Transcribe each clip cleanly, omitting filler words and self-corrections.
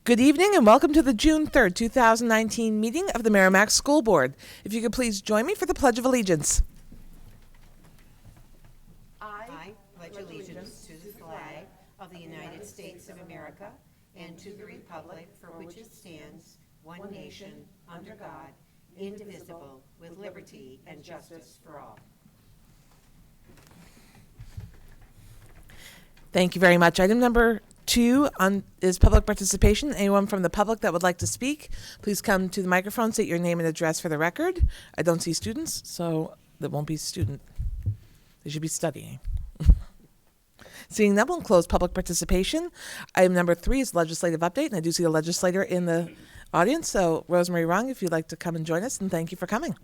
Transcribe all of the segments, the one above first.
Good evening and welcome to the June 3rd, 2019 meeting of the Merrimack School Board. If you could please join me for the Pledge of Allegiance. I pledge allegiance to the flag of the United States of America and to the republic for which it stands, one nation, under God, indivisible, with liberty and justice for all. Thank you very much. Item number 2 is public participation. Anyone from the public that would like to speak, please come to the microphone, state your name and address for the record. I don't see students, so that won't be a student. They should be studying. Seeing that, we'll close public participation. Item number 3 is legislative update, and I do see a legislator in the audience. So, Rosemary Rung, if you'd like to come and join us, and thank you for coming.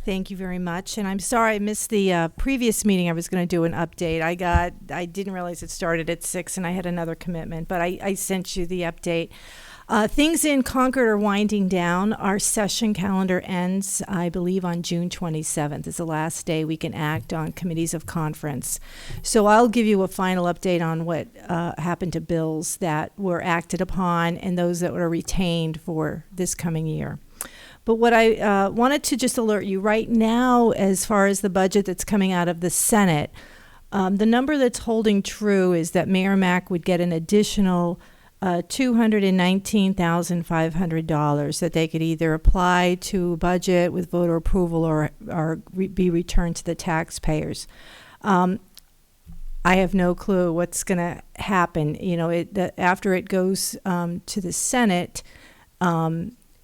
Thank you very much, and I'm sorry I missed the previous meeting. I was going to do an update. I didn't realize it started at 6, and I had another commitment, but I sent you the update. Things in Concord are winding down. Our session calendar ends, I believe, on June 27th. It's the last day we can act on committees of conference. So I'll give you a final update on what happened to bills that were acted upon and those that were retained for this coming year. But what I wanted to just alert you right now, as far as the budget that's coming out of the Senate, the number that's holding true is that Merrimack would get an additional $219,500 that they could either apply to budget with voter approval or be returned to the taxpayers. I have no clue what's going to happen. You know, after it goes to the Senate,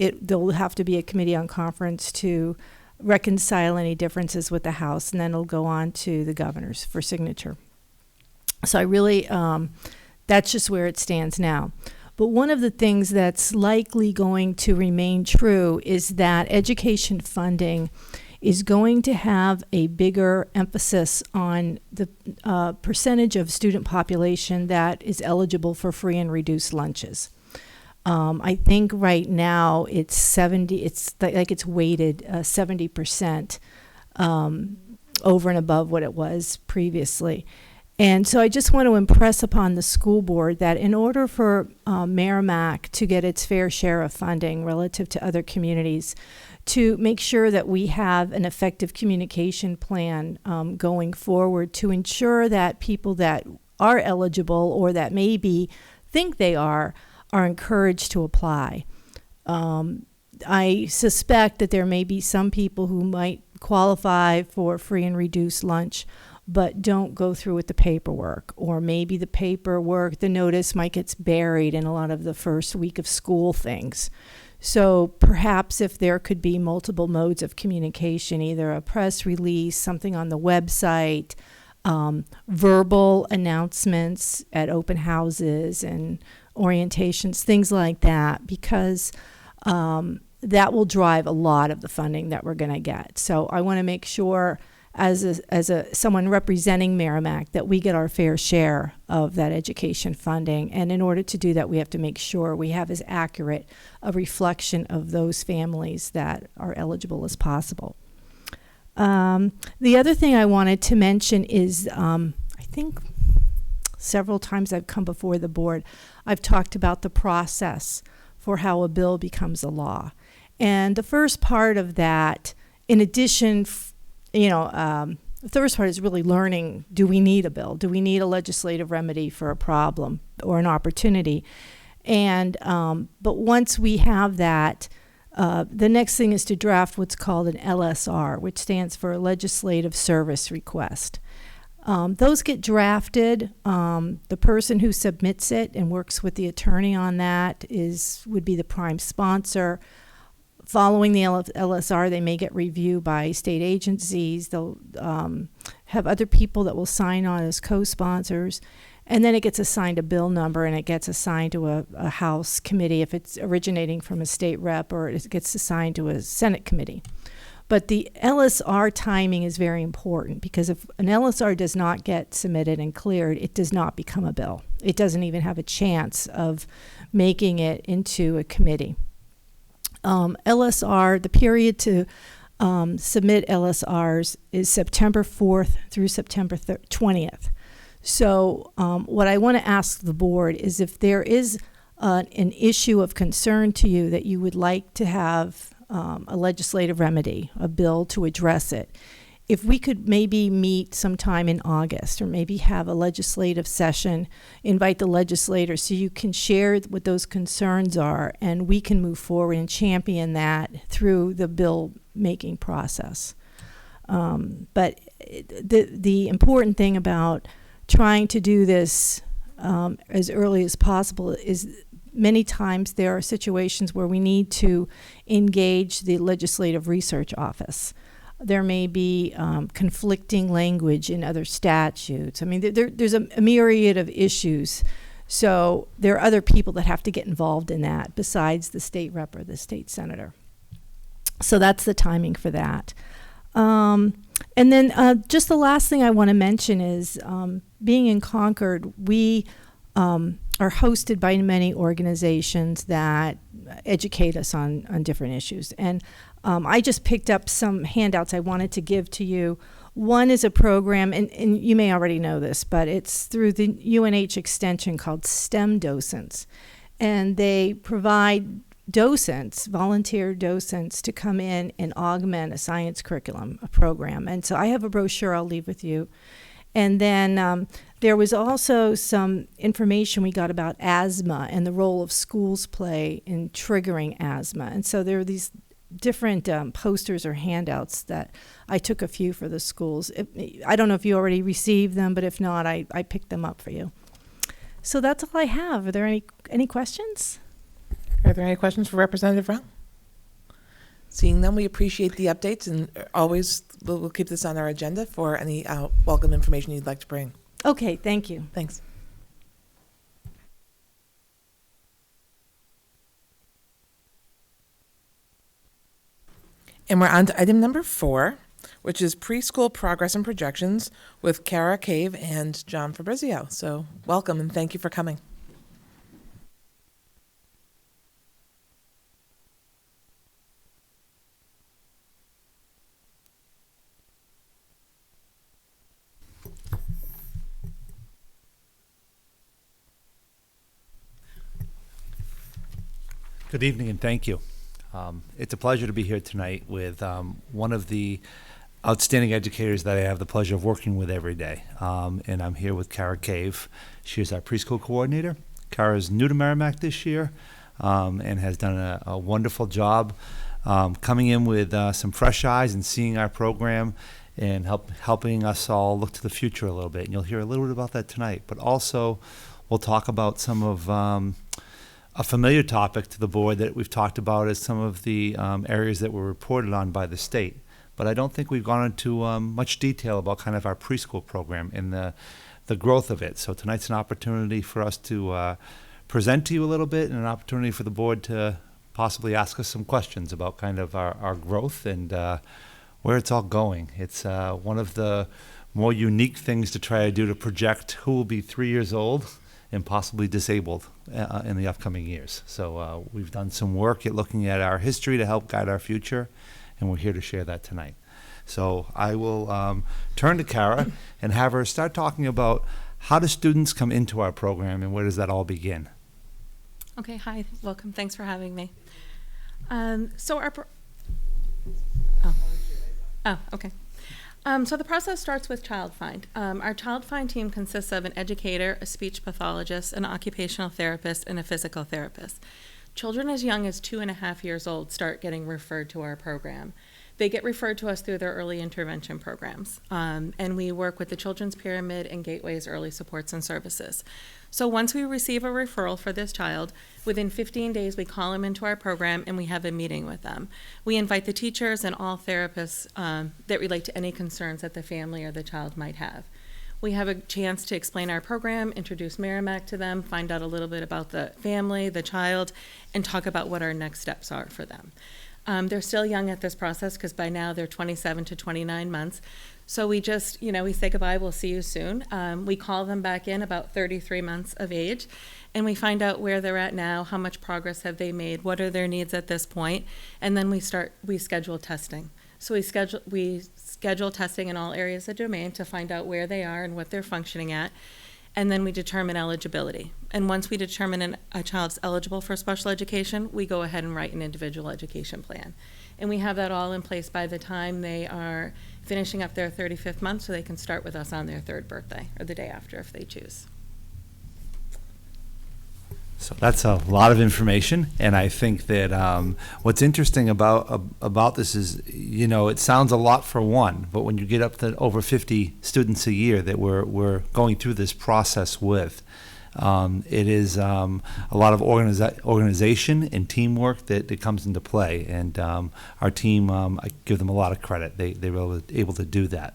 there'll have to be a committee on conference to reconcile any differences with the House, and then it'll go on to the governors for signature. So I really, that's just where it stands now. But one of the things that's likely going to remain true is that education funding is going to have a bigger emphasis on the percentage of student population that is eligible for free and reduced lunches. I think right now it's 70. It's like it's weighted 70% over and above what it was previously. And so I just want to impress upon the school board that in order for Merrimack to get its fair share of funding relative to other communities, to make sure that we have an effective communication plan going forward to ensure that people that are eligible or that maybe think they are encouraged to apply. I suspect that there may be some people who might qualify for free and reduced lunch but don't go through with the paperwork, or maybe the notice might get buried in a lot of the first week of school things. So perhaps if there could be multiple modes of communication, either a press release, something on the website, verbal announcements at open houses and orientations, things like that, because that will drive a lot of the funding that we're going to get. So I want to make sure, as someone representing Merrimack, that we get our fair share of that education funding. And in order to do that, we have to make sure we have as accurate a reflection of those families that are eligible as possible. The other thing I wanted to mention is, I think several times I've come before the board, I've talked about the process for how a bill becomes a law. And the first part of that, in addition, the first part is really learning, do we need a bill? Do we need a legislative remedy for a problem or an opportunity? And but once we have that, the next thing is to draft what's called an LSR, which stands for Legislative Service Request. Those get drafted. The person who submits it and works with the attorney on that would be the prime sponsor. Following the LSR, they may get reviewed by state agencies. They'll have other people that will sign on as co-sponsors. And then it gets assigned a bill number, and it gets assigned to a House committee if it's originating from a state rep, or it gets assigned to a Senate committee. But the LSR timing is very important, because if an LSR does not get submitted and cleared, it does not become a bill. It doesn't even have a chance of making it into a committee. LSR, the period to submit LSRs is September 4th through September 20th. So what I want to ask the board is if there is an issue of concern to you that you would like to have a legislative remedy, a bill to address it, if we could maybe meet sometime in August or maybe have a legislative session, invite the legislators so you can share what those concerns are and we can move forward and champion that through the bill making process. But the important thing about trying to do this as early as possible is many times there are situations where we need to engage the Legislative Research Office. There may be conflicting language in other statutes. I mean, there's a myriad of issues. So there are other people that have to get involved in that besides the state rep or the state senator. So that's the timing for that. And then just the last thing I want to mention is being in Concord, we are hosted by many organizations that educate us on different issues. And I just picked up some handouts I wanted to give to you. One is a program, and you may already know this, but it's through the UNH extension called STEM Docents. And they provide docents, volunteer docents, to come in and augment a science curriculum, a program. And so I have a brochure I'll leave with you. And then there was also some information we got about asthma and the role of schools play in triggering asthma. And so there are these different posters or handouts that I took a few for the schools. I don't know if you already received them, but if not, I picked them up for you. So that's all I have. Are there any questions? Are there any questions for Representative Rao? Seeing none, we appreciate the updates, and always we'll keep this on our agenda for any welcome information you'd like to bring. Okay, thank you. Thanks. And we're on to item number 4, which is preschool progress and projections with Kara Cave and John Fabrizio. So welcome and thank you for coming. Good evening and thank you. It's a pleasure to be here tonight with one of the outstanding educators that I have the pleasure of working with every day. And I'm here with Kara Cave. She is our preschool coordinator. Kara is new to Merrimack this year and has done a wonderful job coming in with some fresh eyes and seeing our program and helping us all look to the future a little bit. And you'll hear a little bit about that tonight. But also we'll talk about some of a familiar topic to the board that we've talked about is some of the areas that were reported on by the state. But I don't think we've gone into much detail about kind of our preschool program and the growth of it. So tonight's an opportunity for us to present to you a little bit and an opportunity for the board to possibly ask us some questions about kind of our growth and where it's all going. It's one of the more unique things to try to do to project who will be 3 years old and possibly disabled in the upcoming years. So we've done some work at looking at our history to help guide our future, and we're here to share that tonight. So I will turn to Kara and have her start talking about how do students come into our program and where does that all begin? Okay, hi, welcome, thanks for having me. So the process starts with Child Find. Our Child Find team consists of an educator, a speech pathologist, an occupational therapist, and a physical therapist. Children as young as 2.5 years old start getting referred to our program. They get referred to us through their early intervention programs, and we work with the Children's Pyramid and Gateways Early Supports and Services. So once we receive a referral for this child, within 15 days we call them into our program and we have a meeting with them. We invite the teachers and all therapists that relate to any concerns that the family or the child might have. We have a chance to explain our program, introduce Merrimack to them, find out a little bit about the family, the child, and talk about what our next steps are for them. They're still young at this process because by now they're 27 to 29 months. So we just, we say goodbye, we'll see you soon. We call them back in about 33 months of age, and we find out where they're at now, how much progress have they made, what are their needs at this point, and then we schedule testing. So we schedule testing in all areas of domain to find out where they are and what they're functioning at. And then we determine eligibility. And once we determine a child's eligible for special education, we go ahead and write an individual education plan. And we have that all in place by the time they are finishing up their 35th month, so they can start with us on their 3rd birthday or the day after if they choose. So that's a lot of information, and I think that what's interesting about this is, it sounds a lot for one, but when you get up to over 50 students a year that we're going through this process with, it is a lot of organization and teamwork that comes into play, and our team, I give them a lot of credit. They were able to do that.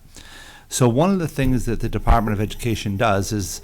So one of the things that the Department of Education does is,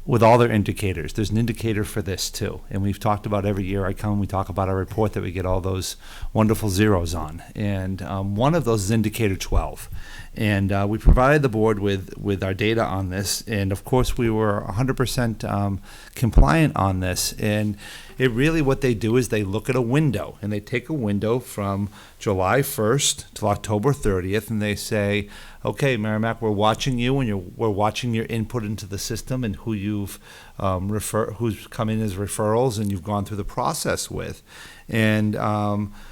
with all their indicators, there's an indicator for this too. And we've talked about every year we talk about our report that we get all those wonderful zeros on. And one of those is indicator 12. And we provided the board with our data on this. And of course, we were 100% compliant on this. And it really, what they do is they look at a window, and they take a window from July 1st to October 30th, and they say, okay, Merrimack, we're watching you, and we're watching your input into the system and who you've who's come in as referrals and you've gone through the process with. And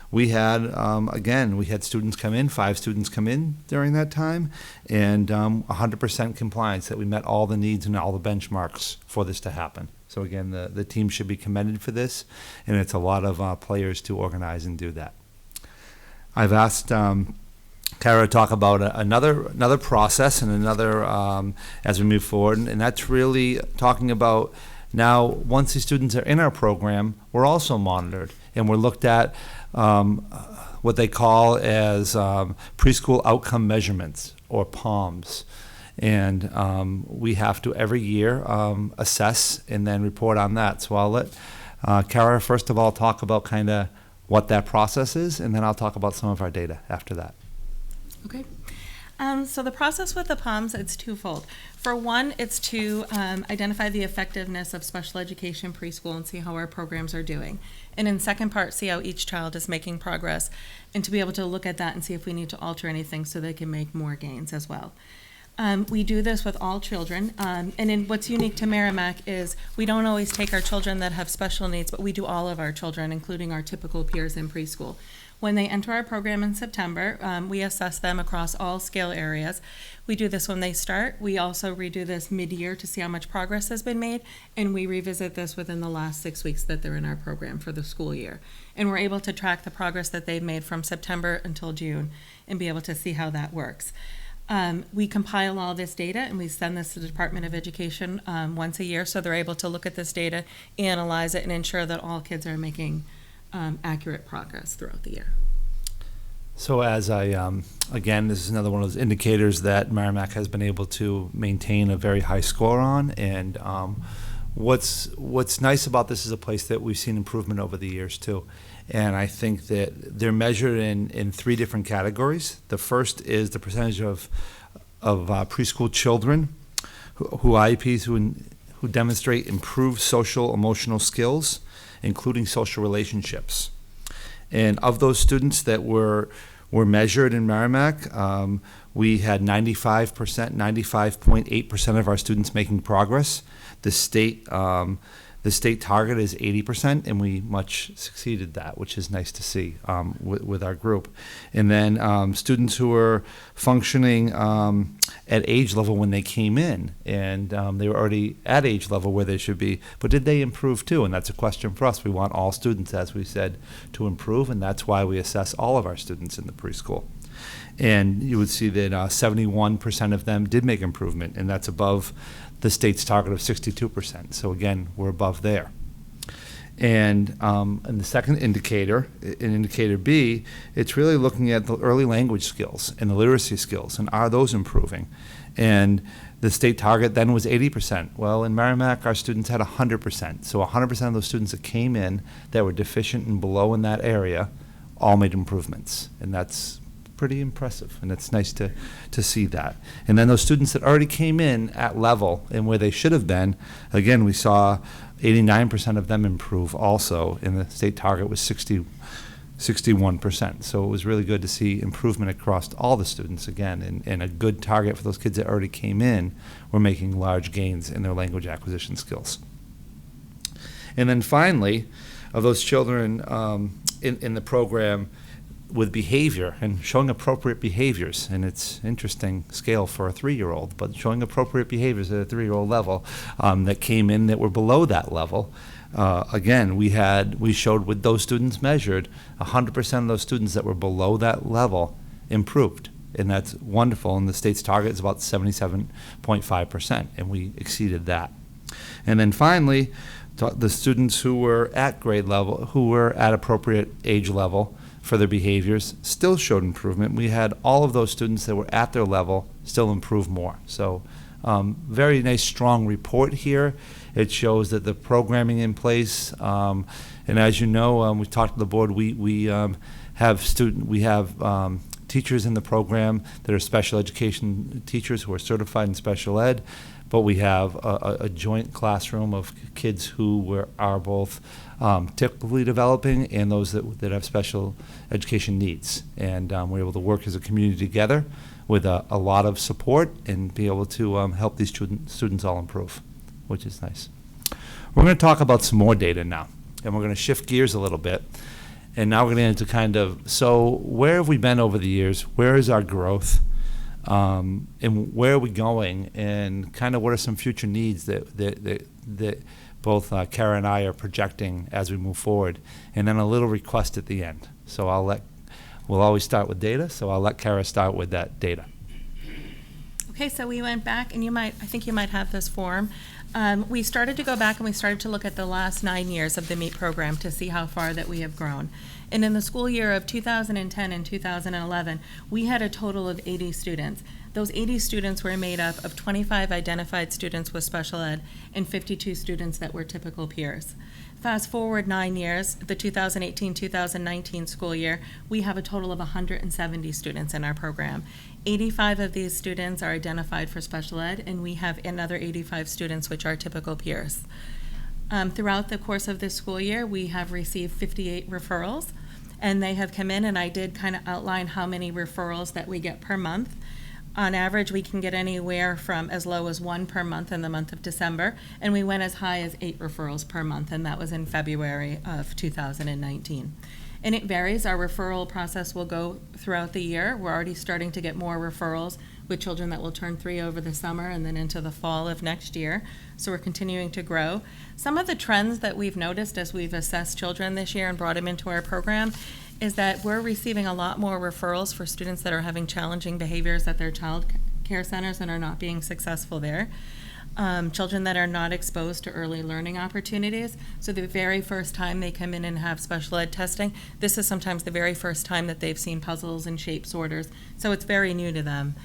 we had students come in, 5 students come in during that time, and 100% compliance, that we met all the needs and all the benchmarks for this to happen. So again, the team should be commended for this, and it's a lot of players to organize and do that. I've asked Kara to talk about another process and another as we move forward, and that's really talking about now, once these students are in our program, we're also monitored, and we're looked at what they call as preschool outcome measurements, or POMs. And we have to every year assess and then report on that. So I'll let Kara first of all talk about kind of what that process is, and then I'll talk about some of our data after that. Okay. So the process with the POMs, it's twofold. For one, it's to identify the effectiveness of special education preschool and see how our programs are doing. And in second part, see how each child is making progress, and to be able to look at that and see if we need to alter anything so they can make more gains as well. We do this with all children, and what's unique to Merrimack is we don't always take our children that have special needs, but we do all of our children, including our typical peers in preschool. When they enter our program in September, we assess them across all scale areas. We do this when they start. We also redo this mid-year to see how much progress has been made, and we revisit this within the last 6 weeks that they're in our program for the school year. And we're able to track the progress that they've made from September until June and be able to see how that works. We compile all this data, and we send this to the Department of Education once a year, so they're able to look at this data, analyze it, and ensure that all kids are making accurate progress throughout the year. So as again, this is another one of those indicators that Merrimack has been able to maintain a very high score on. And what's nice about this is a place that we've seen improvement over the years too. And I think that they're measured in 3 different categories. The first is the percentage of preschool children who IEPs who demonstrate improved social emotional skills, including social relationships. And of those students that were measured in Merrimack, we had 95.8% of our students making progress. The state target is 80%, and we much succeeded that, which is nice to see with our group. And then students who were functioning at age level when they came in, and they were already at age level where they should be, but did they improve too? And that's a question for us. We want all students, as we said, to improve, and that's why we assess all of our students in the preschool. And you would see that 71% of them did make improvement, and that's above the state's target of 62%. So again, we're above there. And the second indicator, in indicator B, it's really looking at the early language skills and the literacy skills, and are those improving? And the state target then was 80%. Well, in Merrimack, our students had 100%. So 100% of those students that came in that were deficient and below in that area all made improvements. And that's pretty impressive, and it's nice to see that. And then those students that already came in at level and where they should have been, again, we saw 89% of them improve also, and the state target was 62%. 61%. So it was really good to see improvement across all the students again, and a good target for those kids that already came in were making large gains in their language acquisition skills. And then finally, of those children in the program with behavior and showing appropriate behaviors, and it's interesting scale for a 3-year-old, but showing appropriate behaviors at a 3-year-old level that came in that were below that level. Again, we showed with those students measured, 100% of those students that were below that level improved. And that's wonderful. And the state's target is about 77.5%, and we exceeded that. And then finally, the students who were at grade level, who were at appropriate age level for their behaviors, still showed improvement. We had all of those students that were at their level still improve more. So very nice, strong report here. It shows that the programming in place, and as you know, we talked to the board. We have teachers in the program that are special education teachers who are certified in special ed, but we have a joint classroom of kids who are both typically developing and those that have special education needs, and we're able to work as a community together with a lot of support and be able to help these students all improve, which is nice. We're going to talk about some more data now, and we're going to shift gears a little bit. And now we're going to get into so where have we been over the years? Where is our growth? And where are we going? And kind of what are some future needs that both Kara and I are projecting as we move forward? And then a little request at the end. So we'll always start with data, so I'll let Kara start with that data. Okay, so we went back, and I think you might have this form. We started to go back and we started to look at the last 9 years of the MEET program to see how far that we have grown. And in the school year of 2010 and 2011, we had a total of 80 students. Those 80 students were made up of 25 identified students with special ed and 52 students that were typical peers. Fast forward 9 years, the 2018-2019 school year, we have a total of 170 students in our program. 85 of these students are identified for special ed, and we have another 85 students which are typical peers. Throughout the course of this school year, we have received 58 referrals, and they have come in, and I did kind of outline how many referrals that we get per month. On average, we can get anywhere from as low as 1 per month in the month of December, and we went as high as 8 referrals per month, and that was in February of 2019. And it varies. Our referral process will go throughout the year. We're already starting to get more referrals with children that will turn 3 over the summer and then into the fall of next year. So we're continuing to grow. Some of the trends that we've noticed as we've assessed children this year and brought them into our program is that we're receiving a lot more referrals for students that are having challenging behaviors at their child care centers and are not being successful there. Children that are not exposed to early learning opportunities. So the very first time they come in and have special ed testing, this is sometimes the very first time that they've seen puzzles and shape sorters. So it's very new to them.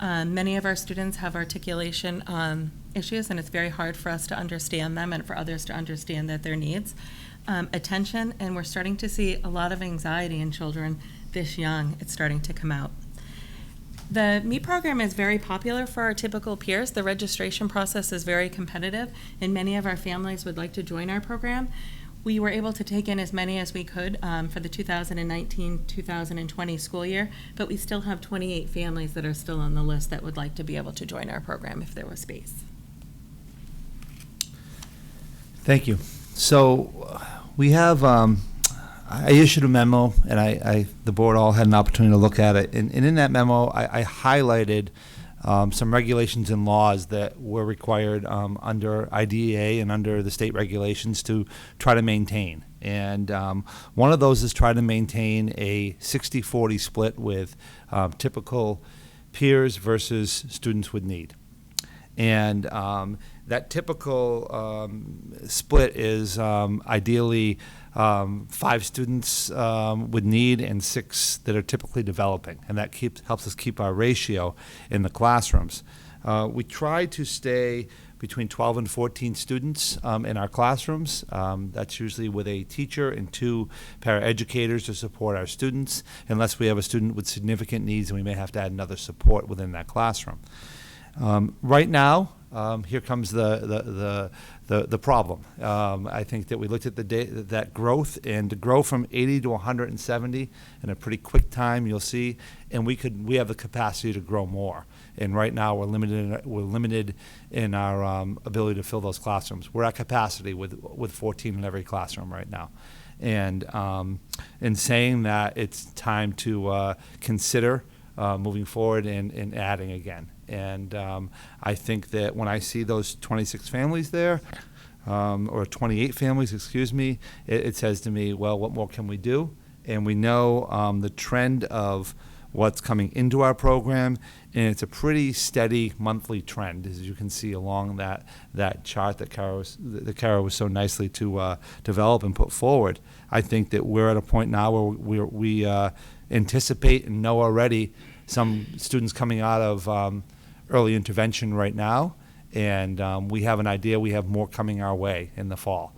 Many of our students have articulation issues, and it's very hard for us to understand them and for others to understand that their needs. Attention, and we're starting to see a lot of anxiety in children this young. It's starting to come out. The MEET program is very popular for our typical peers. The registration process is very competitive, and many of our families would like to join our program. We were able to take in as many as we could for the 2019-2020 school year, but we still have 28 families that are still on the list that would like to be able to join our program if there was space. Thank you. So we have, I issued a memo, and the board all had an opportunity to look at it. And in that memo, I highlighted some regulations and laws that were required under IDEA and under the state regulations to try to maintain. And one of those is try to maintain a 60-40 split with typical peers versus students with need. And that typical split is ideally 5 students with need and 6 that are typically developing, and that helps us keep our ratio in the classrooms. We try to stay between 12 and 14 students in our classrooms. That's usually with a teacher and 2 paraeducators to support our students, unless we have a student with significant needs and we may have to add another support within that classroom. Right now, here comes the problem. I think that we looked at that growth, and to grow from 80 to 170 in a pretty quick time, you'll see, and we have the capacity to grow more. And right now, we're limited in our ability to fill those classrooms. We're at capacity with 14 in every classroom right now. And in saying that, it's time to consider moving forward and adding again. And I think that when I see those 26 families there, or 28 families, excuse me, it says to me, well, what more can we do? And we know the trend of what's coming into our program, and it's a pretty steady monthly trend, as you can see along that chart that Kara was so nicely to develop and put forward. I think that we're at a point now where we anticipate and know already some students coming out of early intervention right now, and we have an idea we have more coming our way in the fall.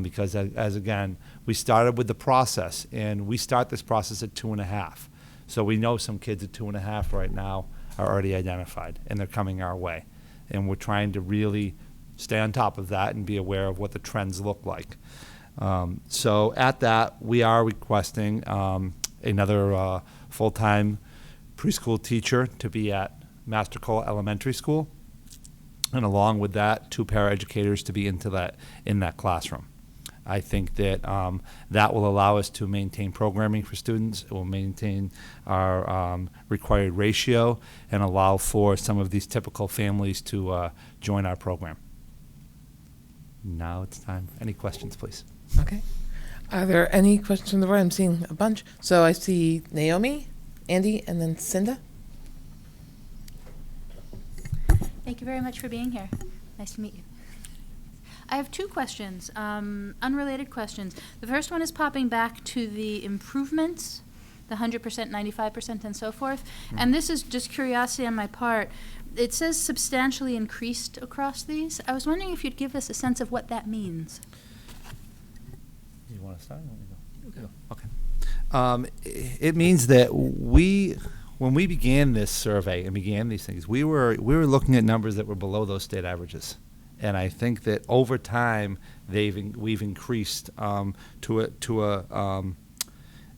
Because as again, we started with the process, and we start this process at 2.5. So we know some kids at 2.5 right now are already identified, and they're coming our way. And we're trying to really stay on top of that and be aware of what the trends look like. So at that, we are requesting another full-time preschool teacher to be at Master Cole Elementary School, and along with that, 2 paraeducators to be in that classroom. I think that that will allow us to maintain programming for students. It will maintain our required ratio and allow for some of these typical families to join our program. Now it's time. Any questions, please? Okay. Are there any questions from the board? I'm seeing a bunch. So I see Naomi, Andy, and then Cinda. Thank you very much for being here. Nice to meet you. I have 2 questions, unrelated questions. The first one is popping back to the improvements, the 100%, 95%, and so forth. And this is just curiosity on my part. It says substantially increased across these. I was wondering if you'd give us a sense of what that means. You want to start? Okay. It means that when we began this survey and began these things, we were looking at numbers that were below those state averages. And I think that over time we've increased to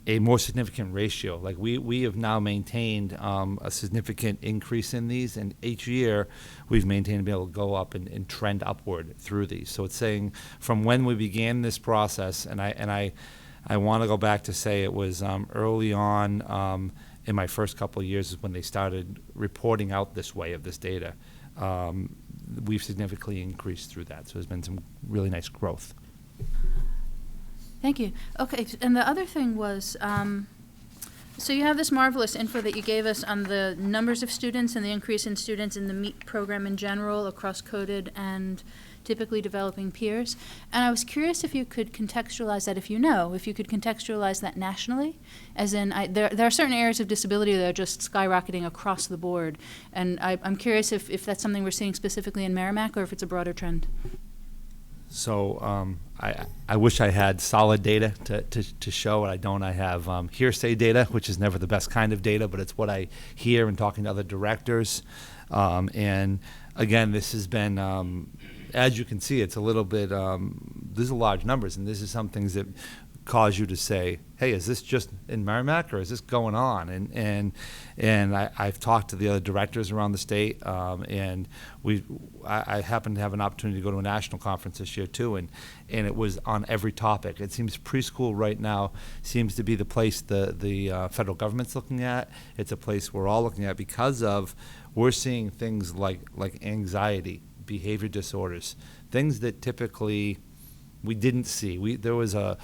a more significant ratio. Like we have now maintained a significant increase in these, and each year we've maintained to be able to go up and trend upward through these. So it's saying from when we began this process, and I want to go back to say it was early on in my first couple of years is when they started reporting out this way of this data. We've significantly increased through that. So there's been some really nice growth. Thank you. Okay, and the other thing was, so you have this marvelous info that you gave us on the numbers of students and the increase in students in the MEET program in general across coded and typically developing peers. And I was curious if you could contextualize that, if you could contextualize that nationally, as in there are certain areas of disability that are just skyrocketing across the board. And I'm curious if that's something we're seeing specifically in Merrimack or if it's a broader trend. So I wish I had solid data to show, and I don't. I have hearsay data, which is never the best kind of data, but it's what I hear in talking to other directors. And again, this has been, as you can see, it's a little bit, these are large numbers, and this is some things that cause you to say, hey, is this just in Merrimack or is this going on? And I've talked to the other directors around the state, and I happened to have an opportunity to go to a national conference this year too, and it was on every topic. It seems preschool right now seems to be the place the federal government's looking at. It's a place we're all looking at because of we're seeing things like anxiety, behavior disorders, things that typically we didn't see. There was a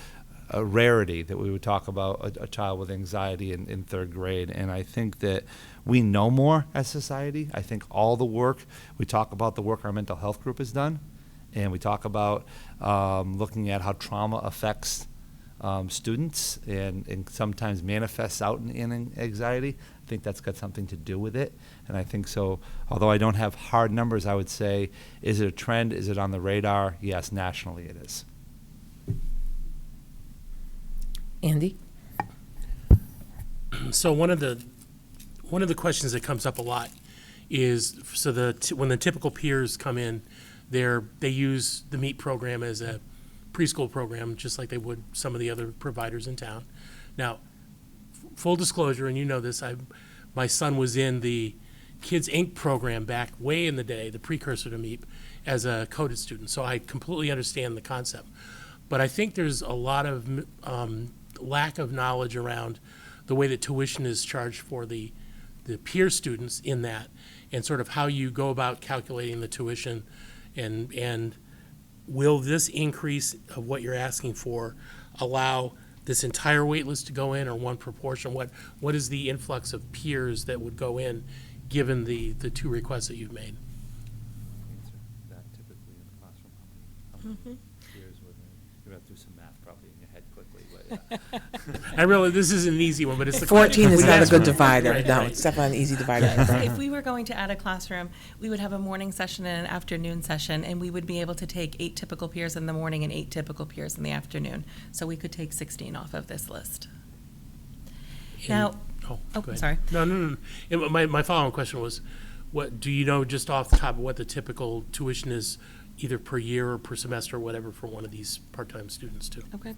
rarity that we would talk about a child with anxiety in 3rd grade. And I think that we know more as society. I think all the work, we talk about the work our mental health group has done, and we talk about looking at how trauma affects students and sometimes manifests out in anxiety. I think that's got something to do with it. And I think so, although I don't have hard numbers, I would say, is it a trend? Is it on the radar? Yes, nationally it is. Andy? So one of the questions that comes up a lot is so when the typical peers come in, they use the MEET program as a preschool program, just like they would some of the other providers in town. Now, full disclosure, and you know this, my son was in the Kids Inc. program back way in the day, the precursor to MEEP, as a coded student. So I completely understand the concept. But I think there's a lot of lack of knowledge around the way that tuition is charged for the peer students in that, and sort of how you go about calculating the tuition, and will this increase of what you're asking for allow this entire wait list to go in, or one proportion? What is the influx of peers that would go in, given the two requests that you've made? That typically in the classroom, how many peers would you have to do some math probably in your head quickly, but I realize this isn't an easy one, but it's the 14 is not a good divider. Right, No, right. it's definitely an easy divider. If we were going to add a classroom, we would have a morning session and an afternoon session, and we would be able to take 8 typical peers in the morning and 8 typical peers in the afternoon. So we could take 16 off of this list. Now, Oh, oh, go ahead. sorry. No. And my follow-on question was, what do you know just off the top of what the typical tuition is, either per year or per semester or whatever, for one of these part-time students too? Okay.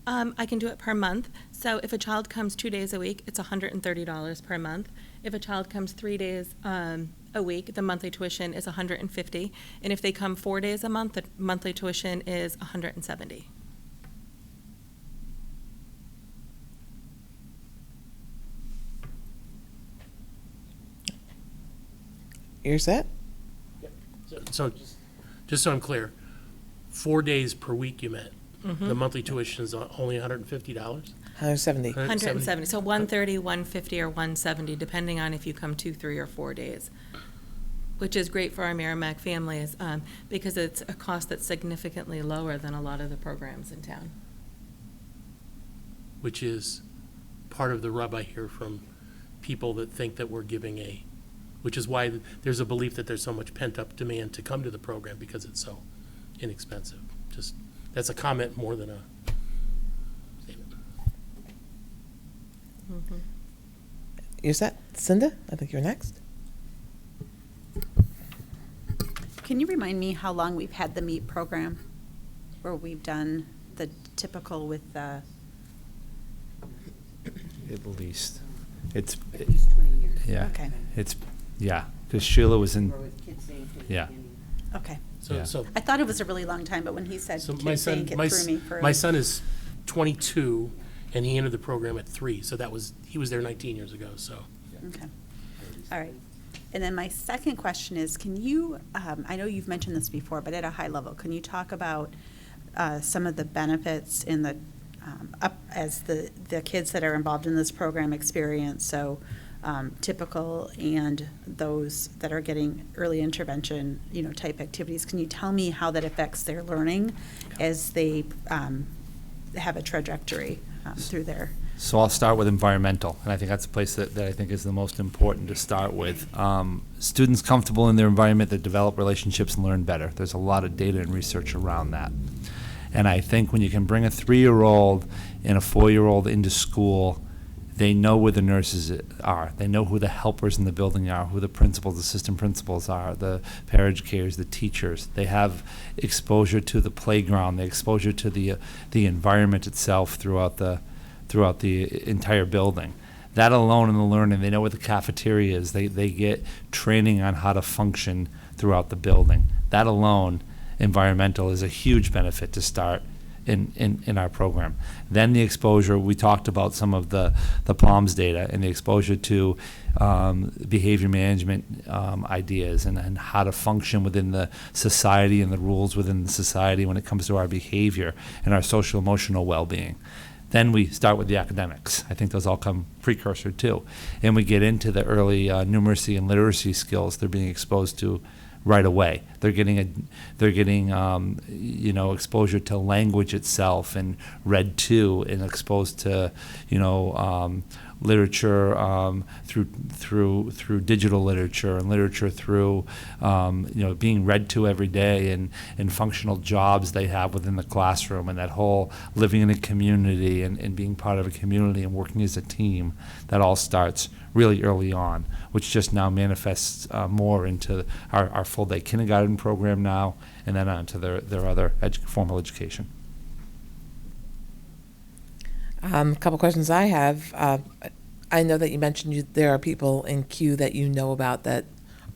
I can do it per month. So if a child comes 2 days a week, it's $130 per month. If a child comes 3 days a week, the monthly tuition is $150. And if they come 4 days a month, the monthly tuition is $170. You're set? So just so I'm clear, 4 days per week you meant? Mm-hmm. The monthly tuition is only $150? 170. 170. So 130, 150, or 170, depending on if you come 2, 3, or 4 days, which is great for our Merrimack families because it's a cost that's significantly lower than a lot of the programs in town. Which is part of the rub I hear from people that think that we're giving which is why there's a belief that there's so much pent-up demand to come to the program because it's so inexpensive. Just, that's a comment more than a statement. Mm-hmm. You're set? Cinda, I think you're next. Can you remind me how long we've had the MEET program, where we've done the typical with the? at least it's At least 20 years. yeah, Okay. because Sheila was in. Or with Kids Inc. Yeah. Okay. Yeah. So I thought it was a really long time, but when he said So Kids Inc., it threw me for. my son is 22, and he entered the program at 3, so he was there 19 years ago, so. Okay. All right. And then my second question is, can you, I know you've mentioned this before, but at a high level, can you talk about some of the benefits in the, as the kids that are involved in this program experience, so typical and those that are getting early intervention, type activities. Can you tell me how that affects their learning as they have a trajectory through their? So I'll start with environmental, and I think that's the place that I think is the most important to start with. Students comfortable in their environment that develop relationships and learn better. There's a lot of data and research around that. And I think when you can bring a 3-year-old and a 4-year-old into school, they know where the nurses are. They know who the helpers in the building are, who the principals, assistant principals are, the paraeducators, the teachers. They have exposure to the playground, the exposure to the environment itself throughout the entire building. That alone in the learning, they know where the cafeteria is. They get training on how to function throughout the building. That alone, environmental, is a huge benefit to start in our program. Then the exposure, we talked about some of the PALMS data and the exposure to behavior management ideas and how to function within the society and the rules within the society when it comes to our behavior and our social emotional well-being. Then we start with the academics. I think those all come precursor too. And we get into the early numeracy and literacy skills they're being exposed to right away. They're getting exposure to language itself and read to and exposed to literature through digital literature and literature through being read to every day and functional jobs they have within the classroom, and that whole living in a community and being part of a community and working as a team. That all starts really early on, which just now manifests more into our full-day kindergarten program now, and then on to their other formal education. A couple questions I have. I know that you mentioned there are people in queue that you know about that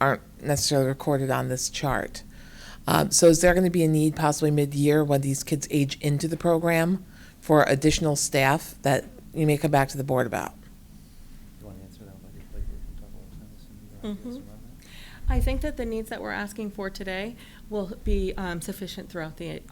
aren't necessarily recorded on this chart. So is there going to be a need possibly mid-year when these kids age into the program for additional staff that you may come back to the board about? You want to answer that, like we can talk about tennis and I think that the needs that we're asking for today will be sufficient throughout the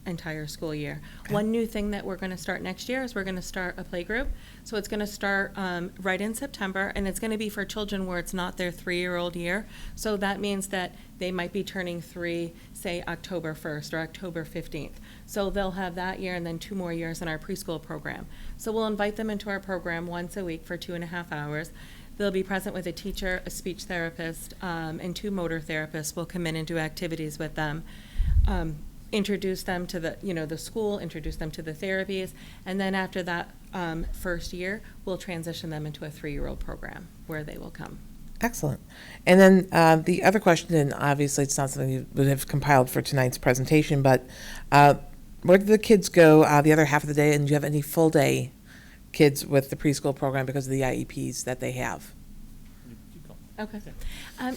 entire school year. Okay. One new thing that we're going to start next year is we're going to start a play group. So it's going to start right in September, and it's going to be for children where it's not their 3-year-old year. So that means that they might be turning 3, say, October 1st or October 15th. So they'll have that year and then 2 more years in our preschool program. So we'll invite them into our program once a week for 2.5 hours. They'll be present with a teacher, a speech therapist, and 2 motor therapists will come in and do activities with them. Introduce them to the school, introduce them to the therapies, and then after that first year, we'll transition them into a 3-year-old program where they will come. Excellent. And then the other question, and obviously it's not something you would have compiled for tonight's presentation, but where do the kids go the other half of the day, and do you have any full-day kids with the preschool program because of the IEPs that they have? Okay.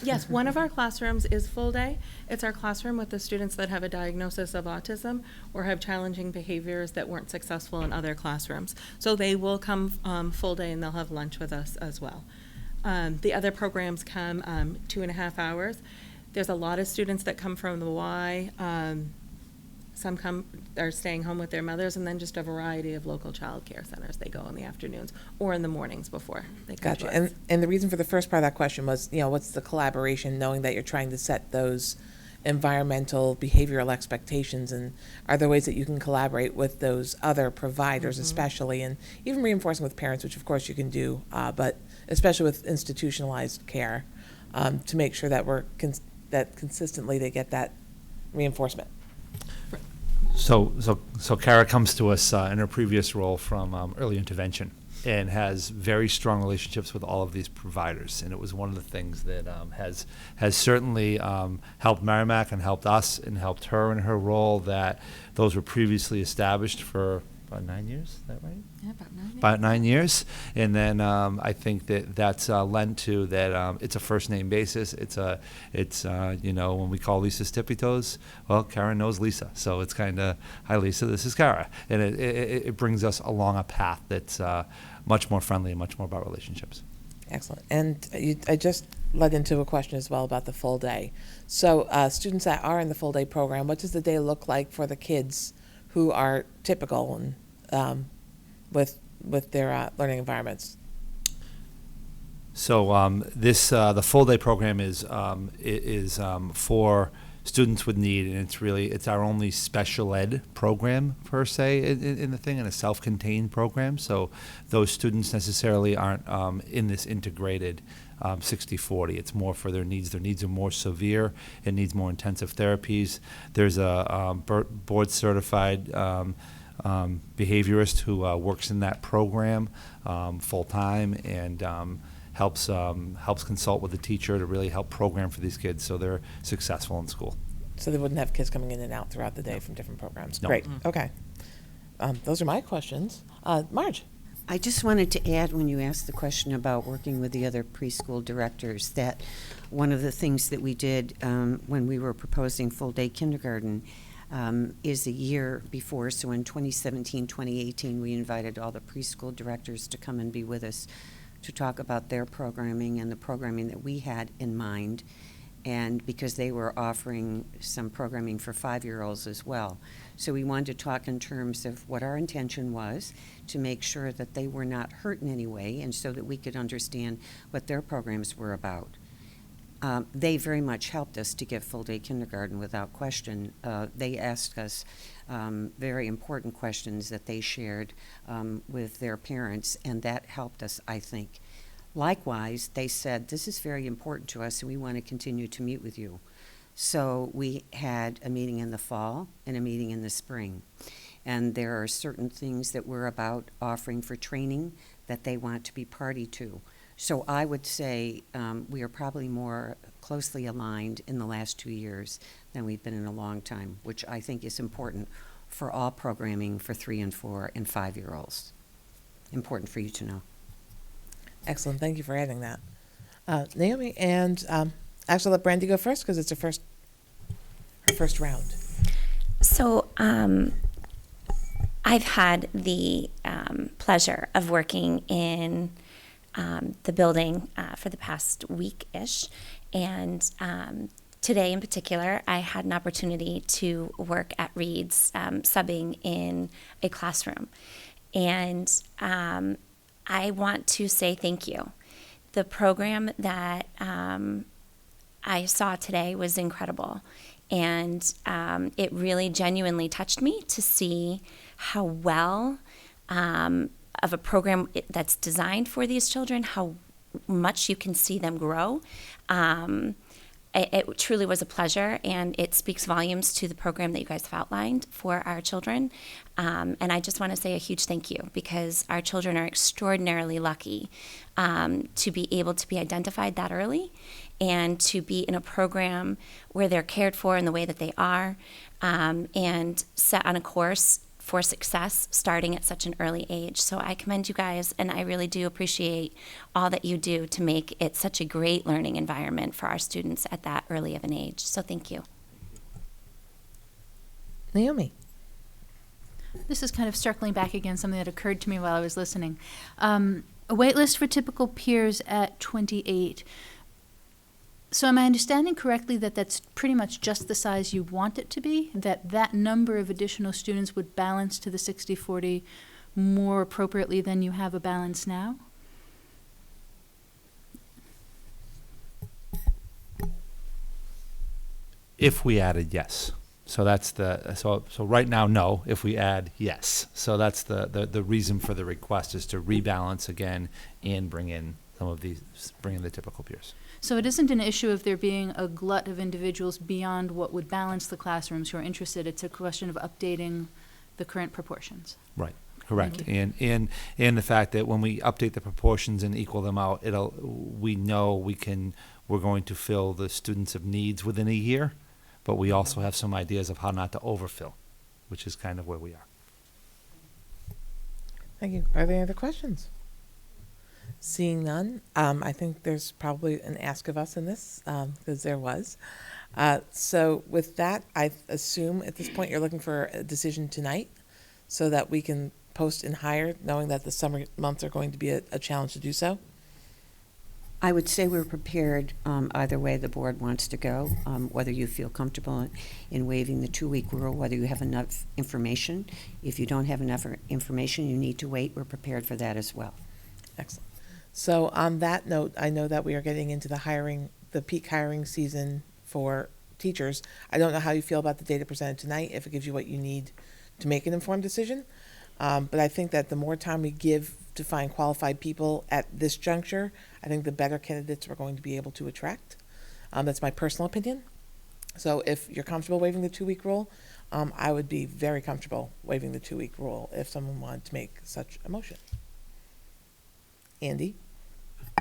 Yes, one of our classrooms is full day. It's our classroom with the students that have a diagnosis of autism or have challenging behaviors that weren't successful in other classrooms. So they will come full day and they'll have lunch with us as well. The other programs come 2.5 hours. There's a lot of students that come from the Y. Some are staying home with their mothers, and then just a variety of local child care centers. They go in the afternoons or in the mornings before they come Gotcha. to us. And the reason for the first part of that question was, what's the collaboration, knowing that you're trying to set those environmental behavioral expectations, and are there ways that you can collaborate with those other providers, especially, and even reinforcing with parents, which of course you can do, but especially with institutionalized care, to make sure that that consistently they get that reinforcement. So Kara comes to us in her previous role from early intervention and has very strong relationships with all of these providers. And it was one of the things that has certainly helped Merrimack and helped us and helped her in her role, that those were previously established for about 9 years, is that right? Yeah, about 9 years. About 9 years. And then I think that's lent to that it's a first name basis. It's when we call Lisa Tippy Toes, well, Kara knows Lisa. So it's kind of, hi Lisa, this is Kara. And it brings us along a path that's much more friendly and much more about relationships. Excellent. And I just led into a question as well about the full day. So students that are in the full day program, what does the day look like for the kids who are typical and with their learning environments? So the full day program is for students with need, and it's our only special ed program per se in the thing, and a self-contained program. So those students necessarily aren't in this integrated 60-40. It's more for their needs. Their needs are more severe. It needs more intensive therapies. There's a board certified behaviorist who works in that program full time and helps consult with the teacher to really help program for these kids so they're successful in school. So they wouldn't have kids coming in and out throughout the day from different programs. No. Great. Okay. Those are my questions. Marge. I just wanted to add, when you asked the question about working with the other preschool directors, that one of the things that we did when we were proposing full-day kindergarten is a year before. So in 2017, 2018, we invited all the preschool directors to come and be with us to talk about their programming and the programming that we had in mind, and because they were offering some programming for 5-year-olds as well. So we wanted to talk in terms of what our intention was to make sure that they were not hurt in any way, and so that we could understand what their programs were about. They very much helped us to get full-day kindergarten without question. They asked us very important questions that they shared with their parents, and that helped us, I think. Likewise, they said, this is very important to us, and we want to continue to meet with you. So we had a meeting in the fall and a meeting in the spring. And there are certain things that we're about offering for training that they want to be party to. So I would say we are probably more closely aligned in the last 2 years than we've been in a long time, which I think is important for all programming for 3 and 4 and 5-year-olds. Important for you to know. Excellent. Thank you for adding that. Naomi, and actually let Brandy go first because it's her first round. So I've had the pleasure of working in the building for the past week-ish, and today in particular, I had an opportunity to work at Reed's, subbing in a classroom, and I want to say thank you. The program that I saw today was incredible. And it really genuinely touched me to see how well of a program that's designed for these children, how much you can see them grow. It truly was a pleasure, and it speaks volumes to the program that you guys have outlined for our children. And I just want to say a huge thank you, because our children are extraordinarily lucky to be able to be identified that early and to be in a program where they're cared for in the way that they are, and set on a course for success starting at such an early age. So I commend you guys, and I really do appreciate all that you do to make it such a great learning environment for our students at that early of an age. So thank you. Naomi. This is kind of circling back again, something that occurred to me while I was listening. A wait list for typical peers at 28. So am I understanding correctly that that's pretty much just the size you want it to be? That number of additional students would balance to the 60-40 more appropriately than you have a balance now? If we added, yes. So that's so right now, no. If we add, yes. So that's the reason for the request, is to rebalance again and bring in the typical peers. So it isn't an issue of there being a glut of individuals beyond what would balance the classrooms who are interested. It's a question of updating the current proportions. Right. Correct. Thank And the fact that when we update the proportions and equal them out, we know we're going to fill the students of needs within a year, but we also have some ideas of how not to overfill, which is kind of where we are. Thank you. Are there any other questions? Seeing none, I think there's probably an ask of us in this, because there was. So with that, I assume at this point you're looking for a decision tonight so that we can post and hire, knowing that the summer months are going to be a challenge to do so. I would say we're prepared either way the board wants to go, whether you feel comfortable in waiving the 2-week rule, whether you have enough information. If you don't have enough information, you need to wait. We're prepared for that as well. Excellent. So on that note, I know that we are getting into the peak hiring season for teachers. I don't know how you feel about the data presented tonight, if it gives you what you need to make an informed decision. But I think that the more time we give to find qualified people at this juncture, I think the better candidates we're going to be able to attract. That's my personal opinion. So if you're comfortable waiving the 2-week rule, I would be very comfortable waiving the 2-week rule if someone wanted to make such a motion. Andy?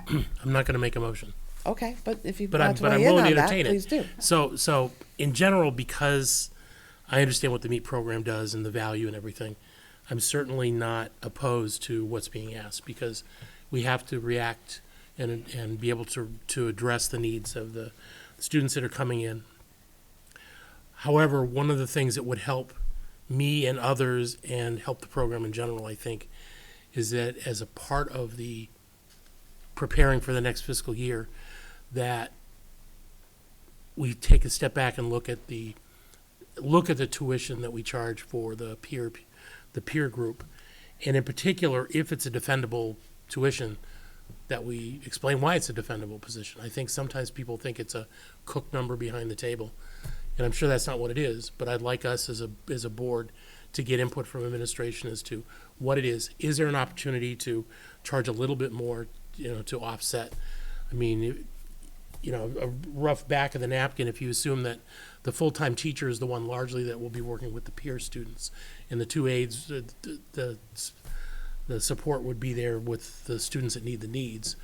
I'm not going to make a motion. Okay, but if you But want to I'm weigh in willing on to that, entertain it. please do. So in general, because I understand what the MEET program does and the value and everything, I'm certainly not opposed to what's being asked, because we have to react and be able to address the needs of the students that are coming in. However, one of the things that would help me and others and help the program in general, I think, is that as a part of the preparing for the next fiscal year, that we take a step back and look at the tuition that we charge for the peer group, and in particular, if it's a defendable tuition, that we explain why it's a defendable position. I think sometimes people think it's a cook number behind the table, and I'm sure that's not what it is, but I'd like us as a board to get input from administration as to what it is. Is there an opportunity to charge a little bit more, to offset? I mean, a rough back of the napkin, if you assume that the full-time teacher is the one largely that will be working with the peer students, and the 2 aides, the support would be there with the students that need the needs.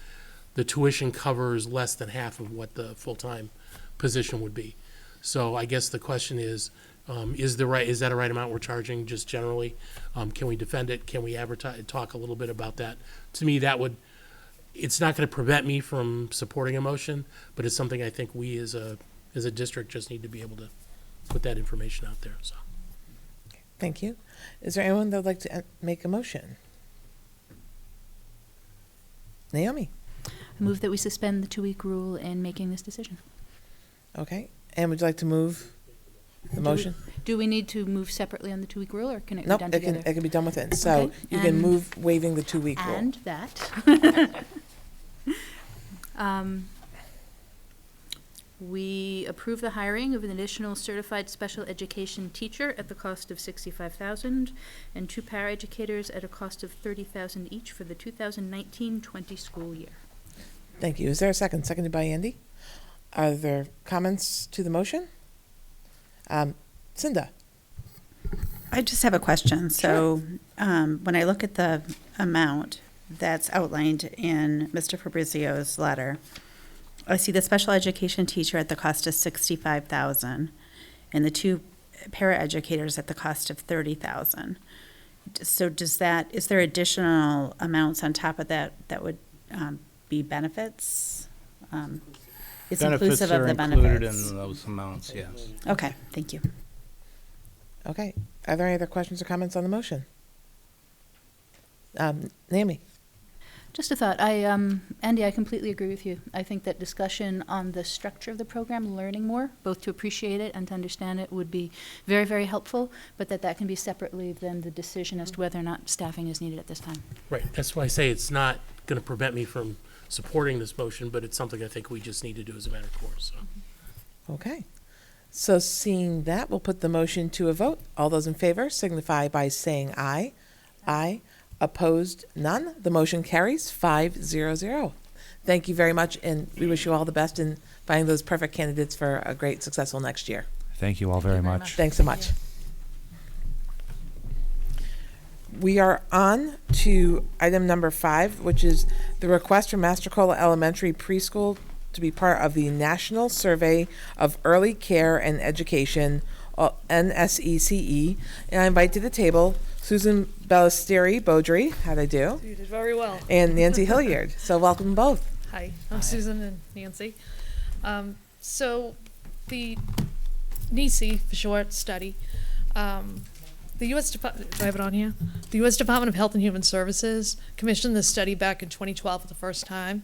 the tuition covers less than half of what the full-time position would be. So I guess the question is that a right amount we're charging just generally? Can we defend it? Can we advertise, talk a little bit about that? To me, it's not going to prevent me from supporting a motion, but it's something I think we as a district just need to be able to put that information out there, so. Thank you. Is there anyone that would like to make a motion? Naomi? I move that we suspend the 2-week rule in making this decision. Okay. And would you like to move the motion? Do we need to move separately on the 2-week rule, or can it be Nope, done it together? can be done with it. So Okay, you can and- move waiving the 2-week rule. And that. We approve the hiring of an additional certified special education teacher at the cost of $65,000 and 2 paraeducators at a cost of $30,000 each for the 2019-20 school year. Thank you. Is there a second? Seconded by Andy. Are there comments to the motion? Cinda? I just have a question. So when I look at the amount that's outlined in Mr. Fabrizio's letter, I see the special education teacher at the cost of $65,000 and the 2 paraeducators at the cost of $30,000. So is there additional amounts on top of that that would be benefits? It's inclusive of the Benefits are included benefits. in those amounts, yes. Okay, thank you. Okay. Are there any other questions or comments on the motion? Naomi? Just a thought. Andy, I completely agree with you. I think that discussion on the structure of the program, learning more, both to appreciate it and to understand it, would be very, very helpful, but that can be separately than the decision as to whether or not staffing is needed at this time. Right, that's why I say it's not going to prevent me from supporting this motion, but it's something I think we just need to do as a matter of course, so. Okay. So seeing that, we'll put the motion to a vote. All those in favor signify by saying aye. Aye. Opposed, none. The motion carries 5-0-0. Thank you very much, and we wish you all the best in finding those perfect candidates for a great, successful next year. Thank you all very much. Thanks so much. We are on to item number 5, which is the request from Mastrocola Elementary Preschool to be part of the National Survey of Early Care and Education, NSECE. And I invite to the table Susan Ballesteri Beaudry, how'd I do? You did very well. And Nancy Hilliard. So welcome both. Hi, I'm Susan and Nancy. So the NECE, for short, study, the U.S. Department, do I have it on here? The U.S. Department of Health and Human Services commissioned this study back in 2012 for the first time.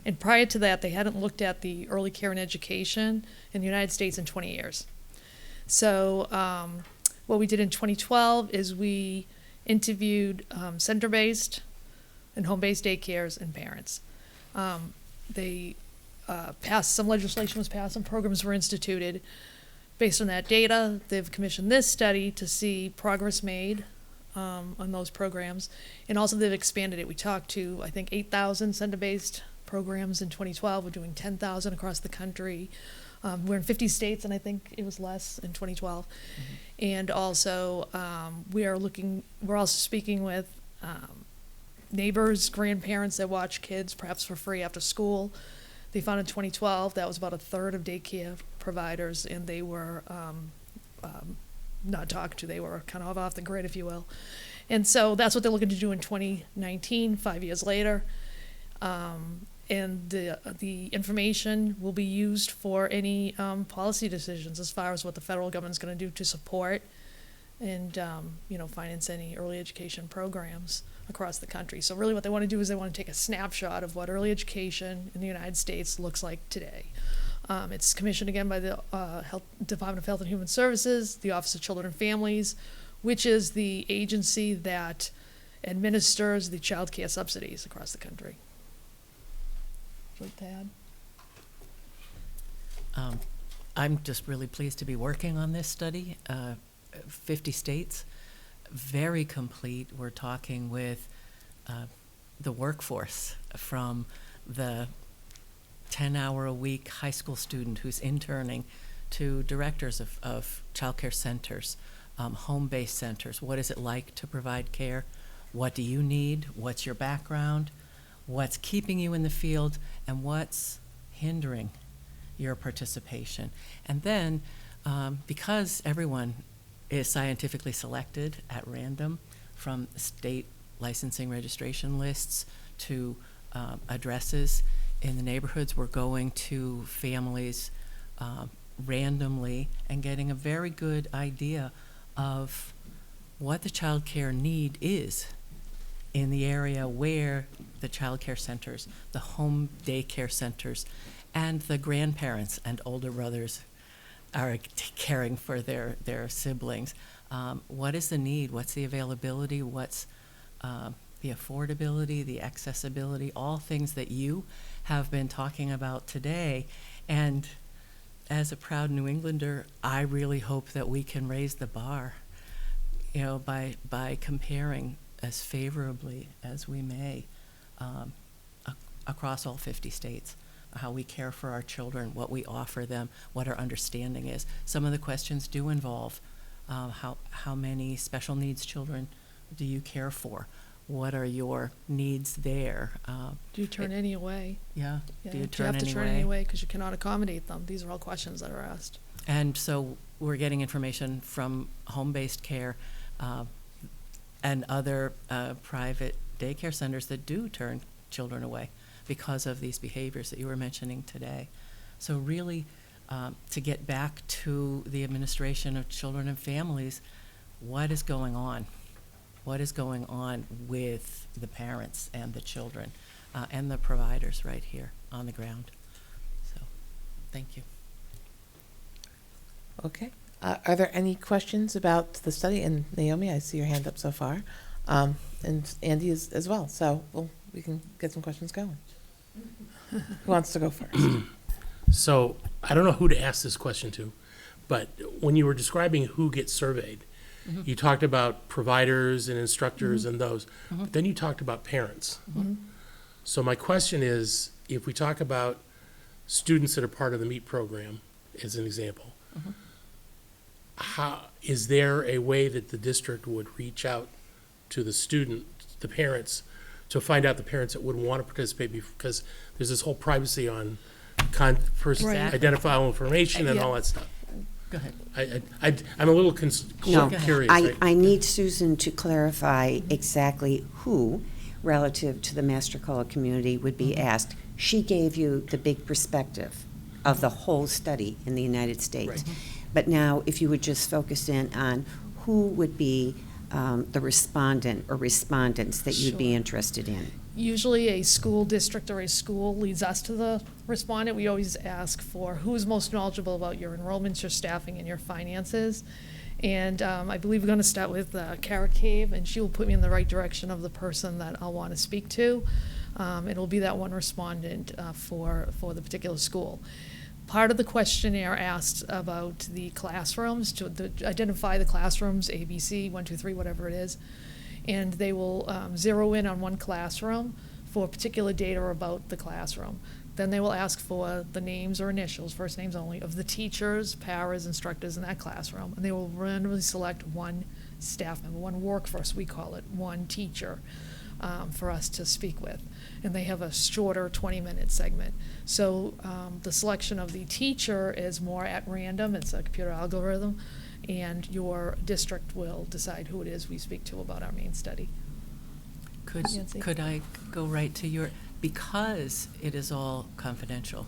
And prior to that, they hadn't looked at the early care and education in the United States in 20 years. So what we did in 2012 is we interviewed center-based and home-based daycares and parents. They passed, some legislation was passed, some programs were instituted. Based on that data, they've commissioned this study to see progress made on those programs. And also they've expanded it. We talked to, I think, 8,000 center-based programs in 2012. We're doing 10,000 across the country. We're in 50 states, and I think it was less in 2012. Mm-hmm. And also, we're also speaking with neighbors, grandparents that watch kids perhaps for free after school. They found in 2012 that was about a third of daycare providers, and they were not talked to. They were kind of off the grid, if you will. And so that's what they're looking to do in 2019, 5 years later. And the information will be used for any policy decisions as far as what the federal government's going to do to support and finance any early education programs across the country. So really what they want to do is they want to take a snapshot of what early education in the United States looks like today. It's commissioned again by the Department of Health and Human Services, the Office of Children and Families, which is the agency that administers the child care subsidies across the country. Tad? I'm just really pleased to be working on this study. 50 states, very complete. We're talking with the workforce, from the 10-hour-a-week high school student who's interning to directors of childcare centers, home-based centers. What is it like to provide care? What do you need? What's your background? what's keeping you in the field, and what's hindering your participation. And then, because everyone is scientifically selected at random from state licensing registration lists to addresses in the neighborhoods, we're going to families randomly and getting a very good idea of what the child care need is in the area where the child care centers, the home daycare centers, and the grandparents and older brothers are caring for their siblings. What is the need? What's the availability? What's the affordability, the accessibility, all things that you have been talking about today. And as a proud New Englander, I really hope that we can raise the bar, you know, by comparing as favorably as we may across all 50 states, how we care for our children, what we offer them, what our understanding is. Some of the questions do involve how many special needs children do you care for? What are your needs there? Do you turn any away? Yeah. Yeah, Do you you turn have to any turn away? any away because you cannot accommodate them? These are all questions that are asked. And so we're getting information from home-based care and other private daycare centers that do turn children away because of these behaviors that you were mentioning today. So really, to get back to the administration of children and families, what is going on? What is going on with the parents and the children and the providers right here on the ground? So, thank you. Okay. Are there any questions about the study? And Naomi, I see your hand up so far. And Andy is as well. So we can get some questions going. Who wants to go first? So I don't know who to ask this question to, but when you were describing who gets surveyed, you talked about providers and instructors and those, but then you talked about parents. So my question is, if we talk about students that are part of the MEET program, as an example, how is there a way that the district would reach out to the student, the parents, to find out the parents that would want to participate? Because there's this whole privacy on Right. identifiable information and all that stuff. Go ahead. I'm a little No, curious. I need Susan to clarify exactly who, relative to the Master Cola community, would be asked. She gave you the big perspective of the whole study in the United States. Right. But now, if you would just focus in on who would be the respondent or respondents that you'd be Sure. interested in. Usually a school district or a school leads us to the respondent. We always ask for who's most knowledgeable about your enrollments, your staffing, and your finances. And I believe we're going to start with Kara Cave, and she will put me in the right direction of the person that I'll want to speak to. It'll be that one respondent for the particular school. Part of the questionnaire asks about the classrooms, to identify the classrooms, ABC, 1, 2, 3, whatever it is. And they will zero in on one classroom for particular data about the classroom. Then they will ask for the names or initials, first names only, of the teachers, paras, instructors in that classroom. And they will randomly select one staff member, one workforce, we call it, one teacher for us to speak with. And they have a shorter 20-minute segment. So the selection of the teacher is more at random. It's a computer algorithm. And your district will decide who it is we speak to about our main study. Nancy? Could I go right to your, because it is all confidential,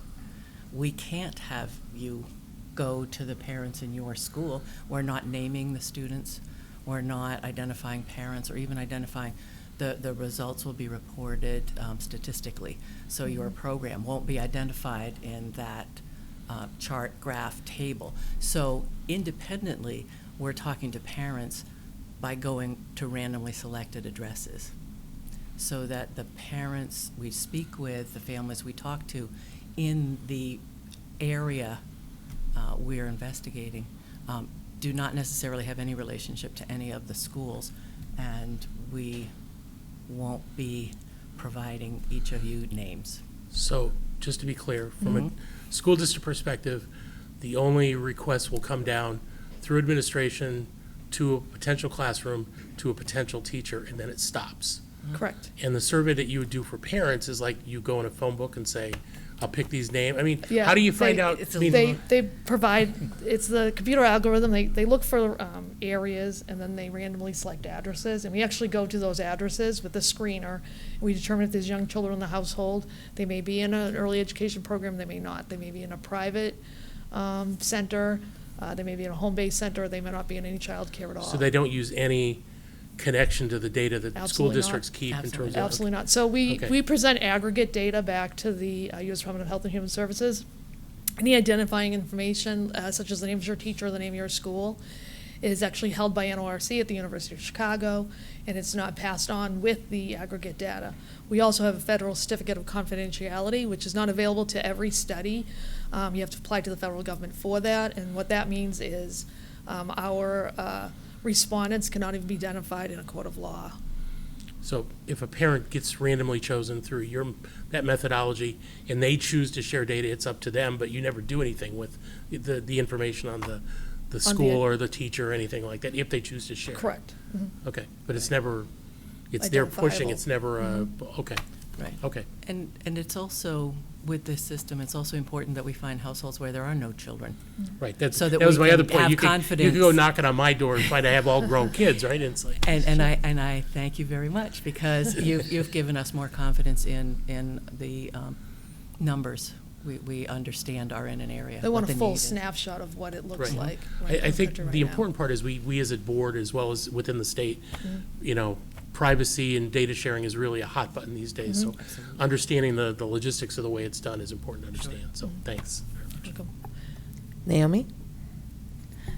we can't have you go to the parents in your school. We're not naming the students. We're not identifying parents or even identifying, the results will be reported statistically. So your program won't be identified in that chart, graph, table. So independently, we're talking to parents by going to randomly selected addresses so that the parents we speak with, the families we talk to in the area we're investigating do not necessarily have any relationship to any of the schools, and we won't be providing each of you names. So, just to be clear, from a school district perspective, the only request will come down through administration to a potential classroom, to a potential teacher, and then it stops. Correct. And the survey that you would do for parents is like you go in a phone book and say, I'll pick these names. I mean, Yeah, how do you find they- out? it's I mean, They provide, it's the computer algorithm, they look for areas, and then they randomly select addresses, and we actually go to those addresses with the screener, and we determine if there's young children in the household. They may be in an early education program, they may not. They may be in a private center, they may be in a home-based center, they may not be in any childcare at all. So they don't use any connection to the data that school Absolutely not. districts keep in terms of. Absolutely not. So we Okay. present aggregate data back to the U.S. Department of Health and Human Services. Any identifying information, such as the name of your teacher or the name of your school, is actually held by NORC at the University of Chicago, and it's not passed on with the aggregate data. We also have a federal certificate of confidentiality, which is not available to every study. You have to apply to the federal government for that, and what that means is our respondents cannot even be identified in a court of law. So if a parent gets randomly chosen through that methodology and they choose to share data, it's up to them, but you never do anything with the information on the school or the teacher or anything like that, if they choose to share. Correct. Okay, but it's never, it's they're pushing, it's never, okay, Right. okay. And it's also, with this system, it's also important that we find households where there are no children. Right, that So that was we my other can point. have You could go confidence. knocking on my door and find I have all grown kids, right? And it's like. And I thank you very much, because you've given us more confidence in the numbers. We understand are in an area. They want what a the full need is. snapshot of what it looks Right. like. I think right the now. important part is we as a board, as well as within the state, privacy and data sharing is really a hot button these days. So understanding the logistics of the way it's done is important to understand. So thanks. Naomi?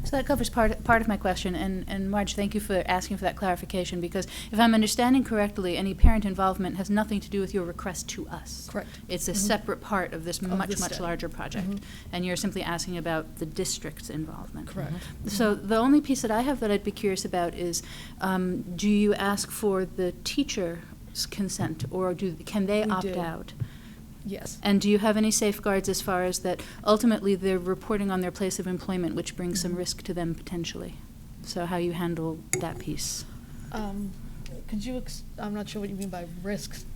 So that covers part of my question, and Marge, thank you for asking for that clarification, because if I'm understanding correctly, any parent involvement has nothing to do with your request to us. Correct. It's a separate part of this much, the much study. larger project, and you're simply asking about the district's involvement. Correct. So the only piece that I have that I'd be curious about is, do you ask for the teacher's consent, or can they We opt do. out? Yes. And do you have any safeguards as far as that ultimately they're reporting on their place of employment, which brings some risk to them potentially? So how you handle that piece? Could you, I'm not sure what you mean by risks.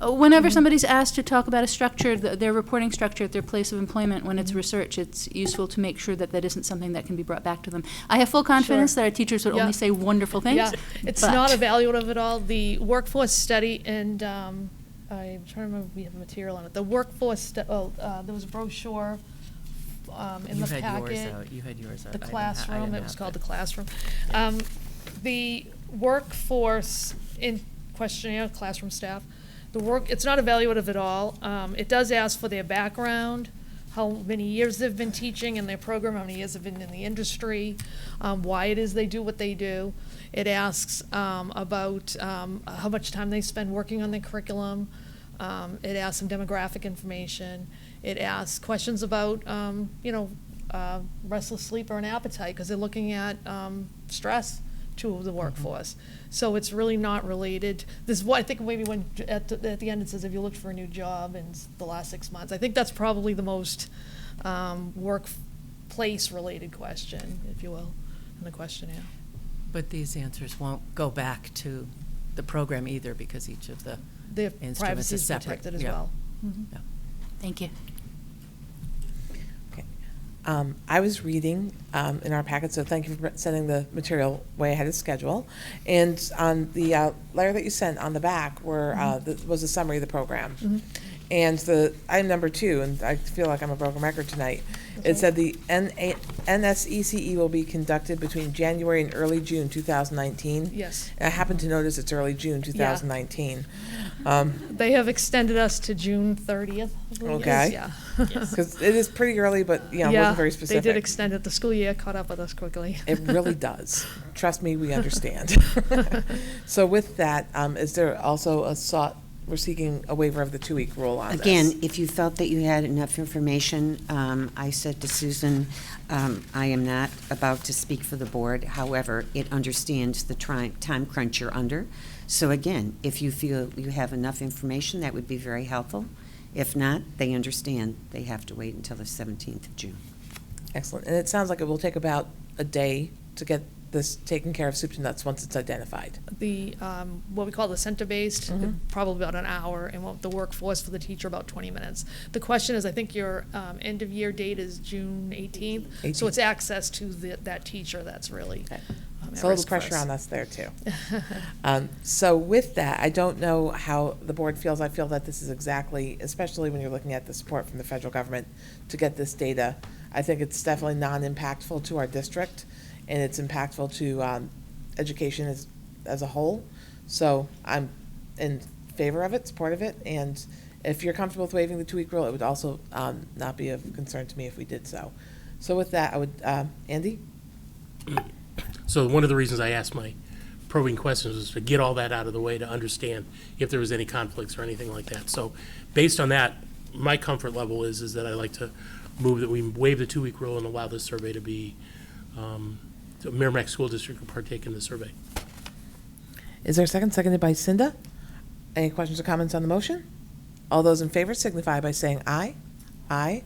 Whenever somebody's asked to talk about a structure, their reporting structure at their place of employment, when it's research, it's useful to make sure that that isn't something that can be brought back to them. I have full confidence that our teachers would Yeah. only say wonderful things. Yeah, it's but- not evaluative at all. The workforce study, and I'm trying to remember if we have material on it. The workforce, there was a brochure in You the had yours packet. out. You had yours out. The I didn't classroom, it have was called it. the classroom. The workforce in questionnaire, classroom staff, it's not evaluative at all. It does ask for their background, how many years they've been teaching in their program, how many years they've been in the industry, why it is they do what they do. It asks about how much time they spend working on their curriculum. It asks some demographic information. It asks questions about, restless sleep or an appetite, because they're looking at stress to the workforce. So it's really not related. This is what I think maybe when at the end it says if you looked for a new job in the last 6 months. I think that's probably the most workplace related question, if you will, in the questionnaire. But these answers won't go back to the program either, because each of the Their instruments privacy is is separate. protected as Yeah. well. Yeah. Thank you. I was reading in our packet, so thank you for sending the material way ahead of schedule. And on the letter that you sent on the back was a summary of the program. And the item number 2, and I feel like I'm a broken record tonight, it said the NSECE will be conducted between January and early June 2019. Yes. And I happen to notice it's early June 2019. They have extended us to June 30th, I believe it is. Okay. Yeah. Because it is pretty early, but it wasn't very specific. They did extend it. The school year caught up with us quickly. It really does. Trust me, we understand. So with that, is there also we're seeking a waiver of the 2-week rule on this? Again, if you felt that you had enough information, I said to Susan, I am not about to speak for the board. However, it understands the time crunch you're under. So again, if you feel you have enough information, that would be very helpful. If not, they understand they have to wait until the 17th of June. Excellent. And it sounds like it will take about a day to get this taking care of soup to nuts once it's identified? The, what we call the center-based, probably about an hour, and the workforce for the teacher about 20 minutes. The question is, I think your end-of-year date is June 18th, so it's access to that teacher that's really at So a little risk for pressure us. on us there too. So with that, I don't know how the board feels. I feel that this is exactly, especially when you're looking at the support from the federal government to get this data, I think it's definitely non-impactful to our district, and it's impactful to education as a whole. So I'm in favor of it, support of it, and if you're comfortable with waiving the 2-week rule, it would also not be of concern to me if we did so. So with that, I would, Andy? So one of the reasons I asked my probing questions was to get all that out of the way, to understand if there was any conflicts or anything like that. So based on that, my comfort level is that I'd like to move that we waive the 2-week rule and allow this survey to be, the Merrimack School District to partake in the survey. Is there a second? Seconded by Cinda. Any questions or comments on the motion? All those in favor signify by saying aye. Aye.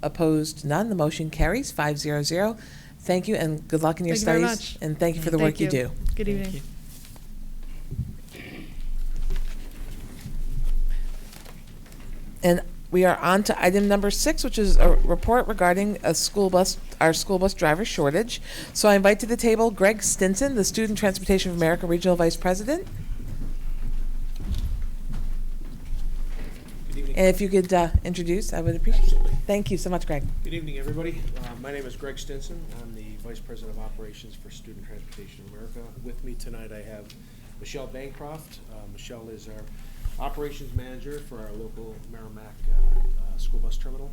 Opposed, none. The motion carries 5-0-0. Thank you, and good luck in your Thank you very studies. much. And thank you for the work you do. Good evening. you. And we are on to item number 6, which is a report regarding our school bus driver shortage. So I invite to the table Greg Stinson, the Student Transportation of America Regional Vice President. Good evening. And if you could introduce, I would appreciate it. Thank you so much, Greg. Good evening, everybody. My name is Greg Stinson. I'm the Vice President of Operations for Student Transportation of America. With me tonight, I have Michelle Bancroft. Michelle is our Operations Manager for our local Merrimack school bus terminal.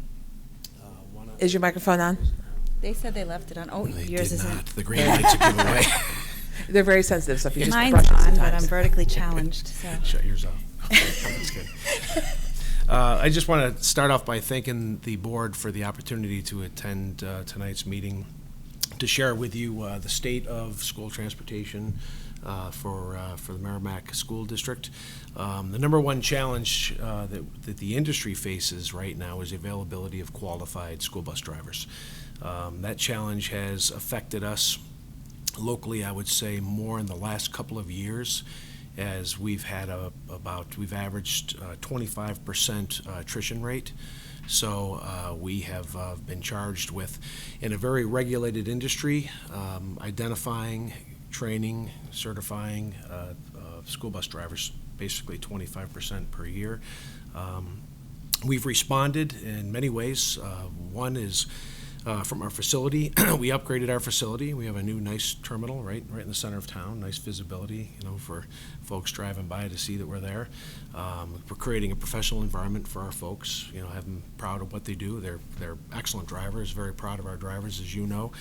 Is your microphone on? They said they left it on. Oh, They yours did isn't. not. The green lights are given away. They're very sensitive, so if you just Mine's brush it on, but sometimes. I'm vertically challenged, so. Shut yours off. That's good. I just want to start off by thanking the board for the opportunity to attend tonight's meeting to share with you the state of school transportation for the Merrimack School District. The number one challenge that the industry faces right now is the availability of qualified school bus drivers. That challenge has affected us locally, I would say, more in the last couple of years, as we've had we've averaged 25% attrition rate. So we have been charged with, in a very regulated industry, identifying, training, certifying school bus drivers, basically 25% per year. We've responded in many ways. One is from our facility. We upgraded our facility. We have a new nice terminal right in the center of town, nice visibility, for folks driving by to see that we're there. We're creating a professional environment for our folks, have them proud of what they do. They're excellent drivers, very proud of our drivers, as you know.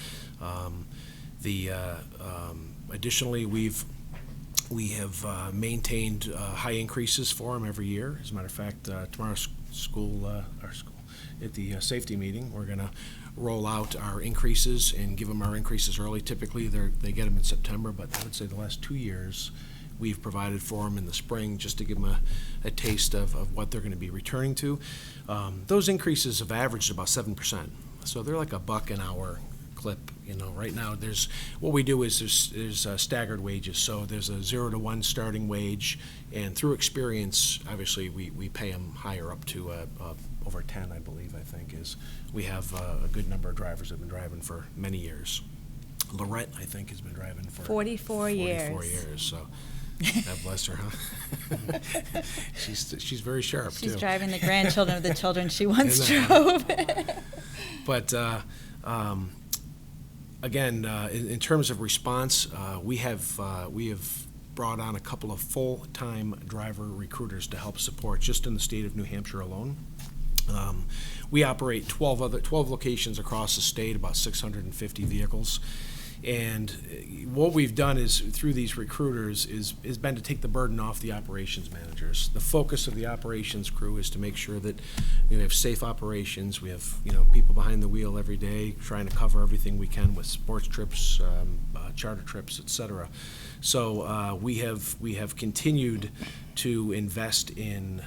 Additionally, we have maintained high increases for them every year. As a matter of fact, tomorrow's our school at the safety meeting, we're going to roll out our increases and give them our increases early. Typically, they get them in September, but I would say the last 2 years, we've provided for them in the spring just to give them a taste of what they're going to be returning to. Those increases have averaged about 7%. So they're like $1 an hour clip. Right now, what we do is there's staggered wages. So there's a 0 to 1 starting wage, and through experience, obviously, we pay them higher up to over 10, I believe, we have a good number of drivers that have been driving for many years. Lorette, I think, has been driving for 44 years. 44 years, so God bless her, huh? She's very sharp, too. She's driving the grandchildren of the children she once Isn't drove. But again, in terms of response, we have brought on a couple of full-time driver recruiters to help support just in the state of New Hampshire alone. We operate 12 locations across the state, about 650 vehicles. And what we've done is, through these recruiters, is been to take the burden off the operations managers. The focus of the operations crew is to make sure that we have safe operations. We have people behind the wheel every day trying to cover everything we can with sports trips, charter trips, etc. So we have continued to invest in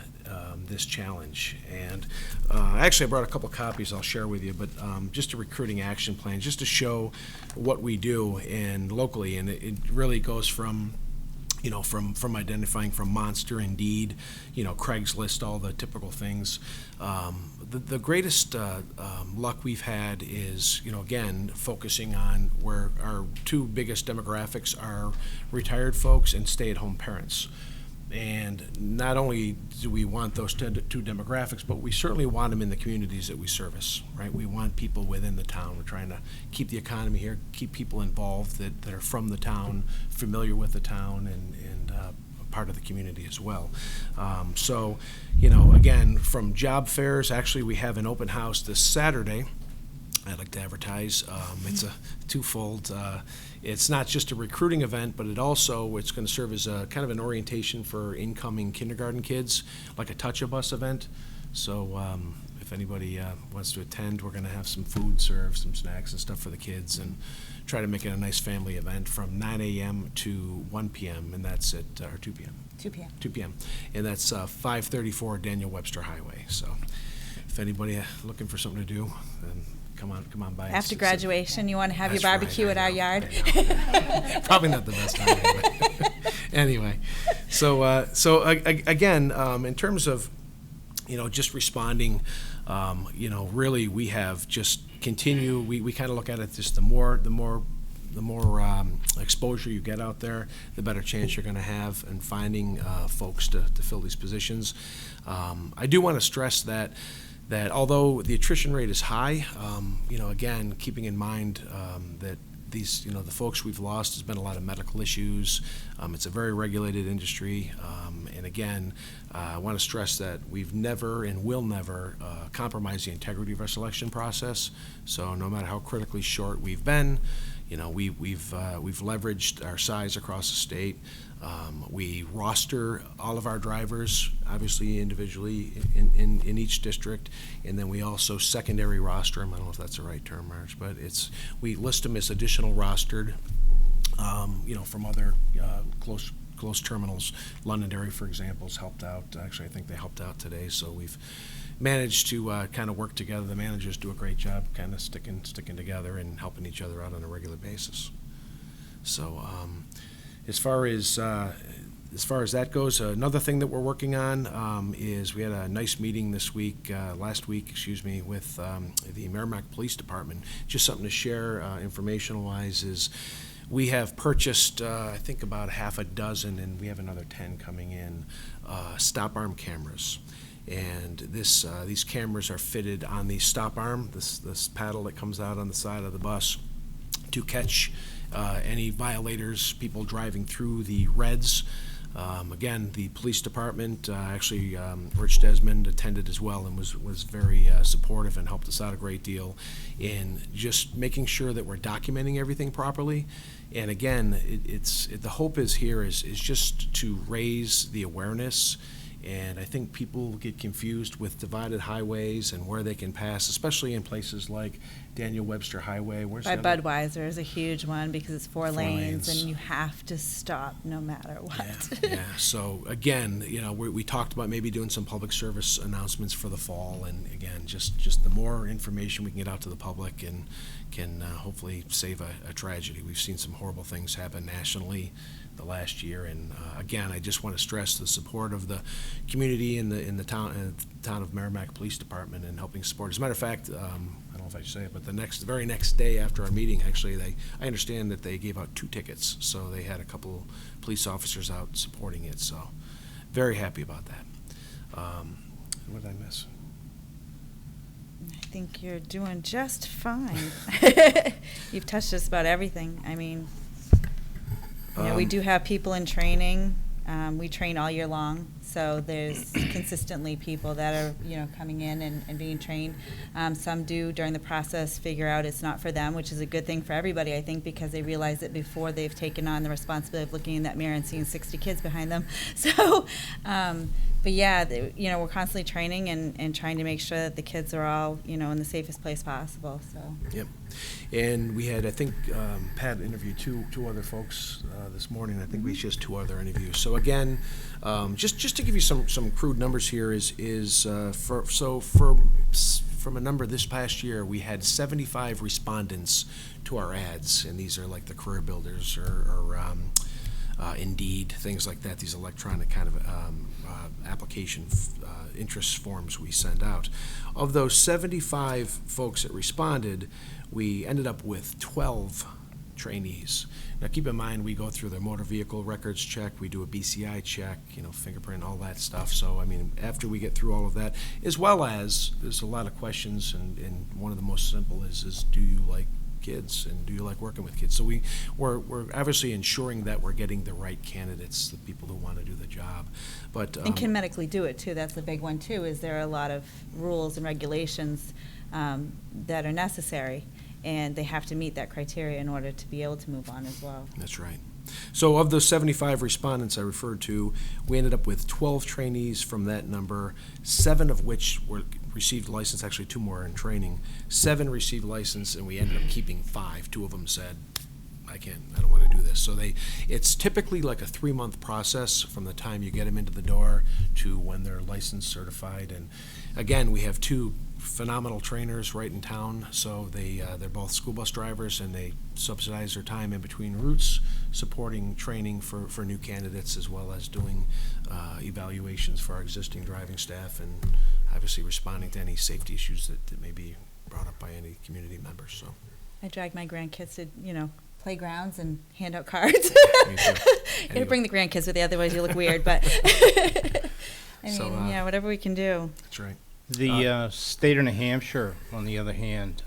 this challenge. And actually, I brought a couple copies I'll share with you, but just a recruiting action plan, just to show what we do and locally, and it really goes from from identifying from Monster, Indeed, Craigslist, all the typical things. The greatest luck we've had is, again, focusing on where our two biggest demographics are retired folks and stay-at-home parents. And not only do we want those two demographics, but we certainly want them in the communities that we service, right? We want people within the town. We're trying to keep the economy here, keep people involved that are from the town, familiar with the town, and part of the community as well. So, again, from job fairs, actually we have an open house this Saturday. I'd like to advertise. It's a twofold. It's not just a recruiting event, but it's going to serve as a kind of an orientation for incoming kindergarten kids, like a touch-a-bus event. So if anybody wants to attend, we're going to have some food served, some snacks and stuff for the kids, and try to make it a nice family event from 9 a.m. to 1 p.m., and that's at, or 2 p.m. 2 p.m. 2 p.m., and that's 534 Daniel Webster Highway. So if anybody looking for something to do, then come on by. After graduation, you want to have your barbecue at our yard? Probably not the best time. Anyway, so again, in terms of just responding, really we have just continue. We kind of look at it just the more exposure you get out there, the better chance you're going to have in finding folks to fill these positions. I do want to stress that although the attrition rate is high, again, keeping in mind that these, the folks we've lost, has been a lot of medical issues. It's a very regulated industry, and again, I want to stress that we've never and will never compromise the integrity of our selection process. So no matter how critically short we've been, we've leveraged our size across the state. We roster all of our drivers, obviously individually in each district, and then we also secondary roster them. I don't know if that's the right term, Marge, but we list them as additional rostered, from other close terminals. Londonderry, for example, has helped out. Actually, I think they helped out today, so we've managed to kind of work together. The managers do a great job kind of sticking together and helping each other out on a regular basis. So as far as that goes, another thing that we're working on is we had a nice meeting last week, with the Merrimack Police Department. Just something to share informational-wise is we have purchased, I think, about half a dozen, and we have another 10 coming in, stop arm cameras. And these cameras are fitted on the stop arm, this paddle that comes out on the side of the bus, to catch any violators, people driving through the reds. Again, the police department, actually Rich Desmond attended as well and was very supportive and helped us out a great deal in just making sure that we're documenting everything properly. And again, the hope is just to raise the awareness. And I think people get confused with divided highways and where they can pass, especially in places like Daniel Webster Highway. By Budweiser is a huge one because it's four lanes and you have to stop no matter what. Yeah. So again, we talked about maybe doing some public service announcements for the fall, and again, just the more information we can get out to the public and can hopefully save a tragedy. We've seen some horrible things happen nationally the last year, and again, I just want to stress the support of the community in the town of Merrimack Police Department and helping support. As a matter of fact, I don't know if I should say it, but the very next day after our meeting, actually, I understand that they gave out 2 tickets, so they had a couple police officers out supporting it. So, very happy about that. What did I miss? I think you're doing just fine. You've touched just about everything. I mean, we do have people in training. We train all year long, so there's consistently people that are, coming in and being trained. Some do during the process figure out it's not for them, which is a good thing for everybody, I think, because they realize it before they've taken on the responsibility of looking in that mirror and seeing 60 kids behind them. So, but yeah, we're constantly training and trying to make sure that the kids are all, in the safest place possible. So. Yep. And we had, I think, Pat interviewed two other folks this morning. I think we just 2 other interviews. So again, just just to give you some crude numbers here from a number this past year, we had 75 respondents to our ads, and these are like the Career Builders or Indeed, things like that, these electronic kind of application interest forms we send out. Of those 75 folks that responded, we ended up with 12 trainees. Now keep in mind, we go through their motor vehicle records check, we do a BCI check, fingerprint, all that stuff. So, after we get through all of that, as well as, there's a lot of questions, and one of the most simple is do you like kids, and do you like working with kids? So we're obviously ensuring that we're getting the right candidates, the people who want to do the job. But And can medically do it too. That's the big one too, is there are a lot of rules and regulations that are necessary, and they have to meet that criteria in order to be able to move on as well. That's right. So of those 75 respondents I referred to, we ended up with 12 trainees from that number, 7 of which received license, actually 2 more in training. 7 received license, and we ended up keeping 5. 2 of them said, I don't want to do this. So it's typically like a 3-month process from the time you get them into the door to when they're licensed, certified. And again, we have 2 phenomenal trainers right in town, so they're both school bus drivers, and they subsidize their time in between routes, supporting training for new candidates, as well as doing evaluations for our existing driving staff, and obviously responding to any safety issues that may be brought up by any community members. So I drag my grandkids to, playgrounds and hand out cards. Me too. Gotta bring the grandkids with you, otherwise you look weird, but whatever we can do. That's right. The state of New Hampshire, on the other hand,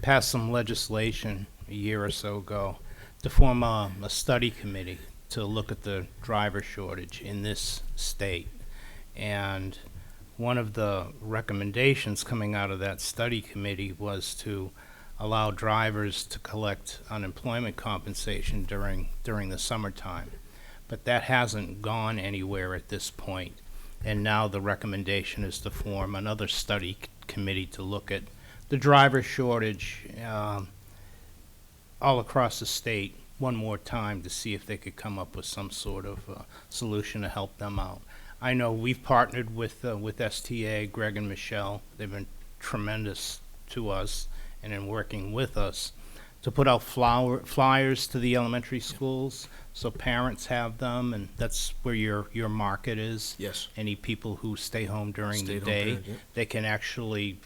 passed some legislation a year or so ago to form a study committee to look at the driver shortage in this state. And one of the recommendations coming out of that study committee was to allow drivers to collect unemployment compensation during the summertime. But that hasn't gone anywhere at this point. And now the recommendation is to form another study committee to look at the driver shortage all across the state one more time to see if they could come up with some sort of solution to help them out. I know we've partnered with STA, Greg and Michelle. They've been tremendous to us and in working with us to put out flyers to the elementary schools so parents have them, and that's where your market is. Yes. Any people who stay home during the Stay-at-home day, parent, yeah. they can actually,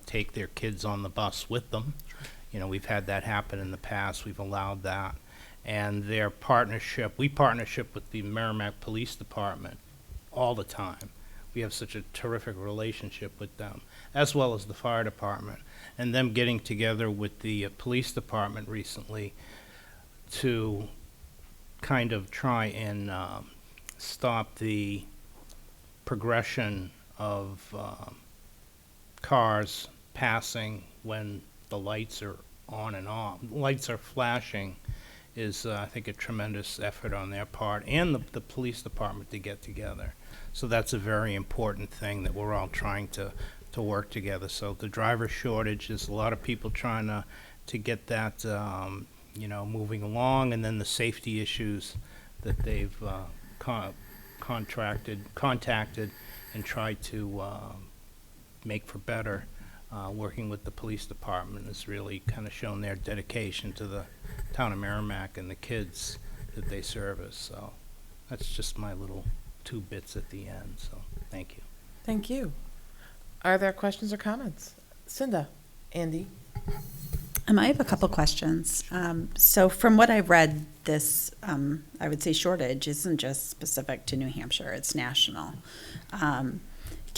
take their kids on the bus with them. We've had that happen in the past. We've allowed that. And we partnership with the Merrimack Police Department all the time. We have such a terrific relationship with them, as well as the fire department. And them getting together with the police department recently to kind of try and stop the progression of cars passing when the lights are on and off. Lights are flashing is, I think, a tremendous effort on their part, and the police department to get together. So that's a very important thing that we're all trying to work together. So the driver shortage, there's a lot of people trying to get that moving along, and then the safety issues that they've contacted and tried to make for better. Working with the police department has really kind of shown their dedication to the town of Merrimack and the kids that they service. So that's just my little 2 bits at the end. So thank you. Thank you. Are there questions or comments? Cinda, Andy. I have a couple questions. So from what I've read, this, I would say shortage isn't just specific to New Hampshire, it's national. Can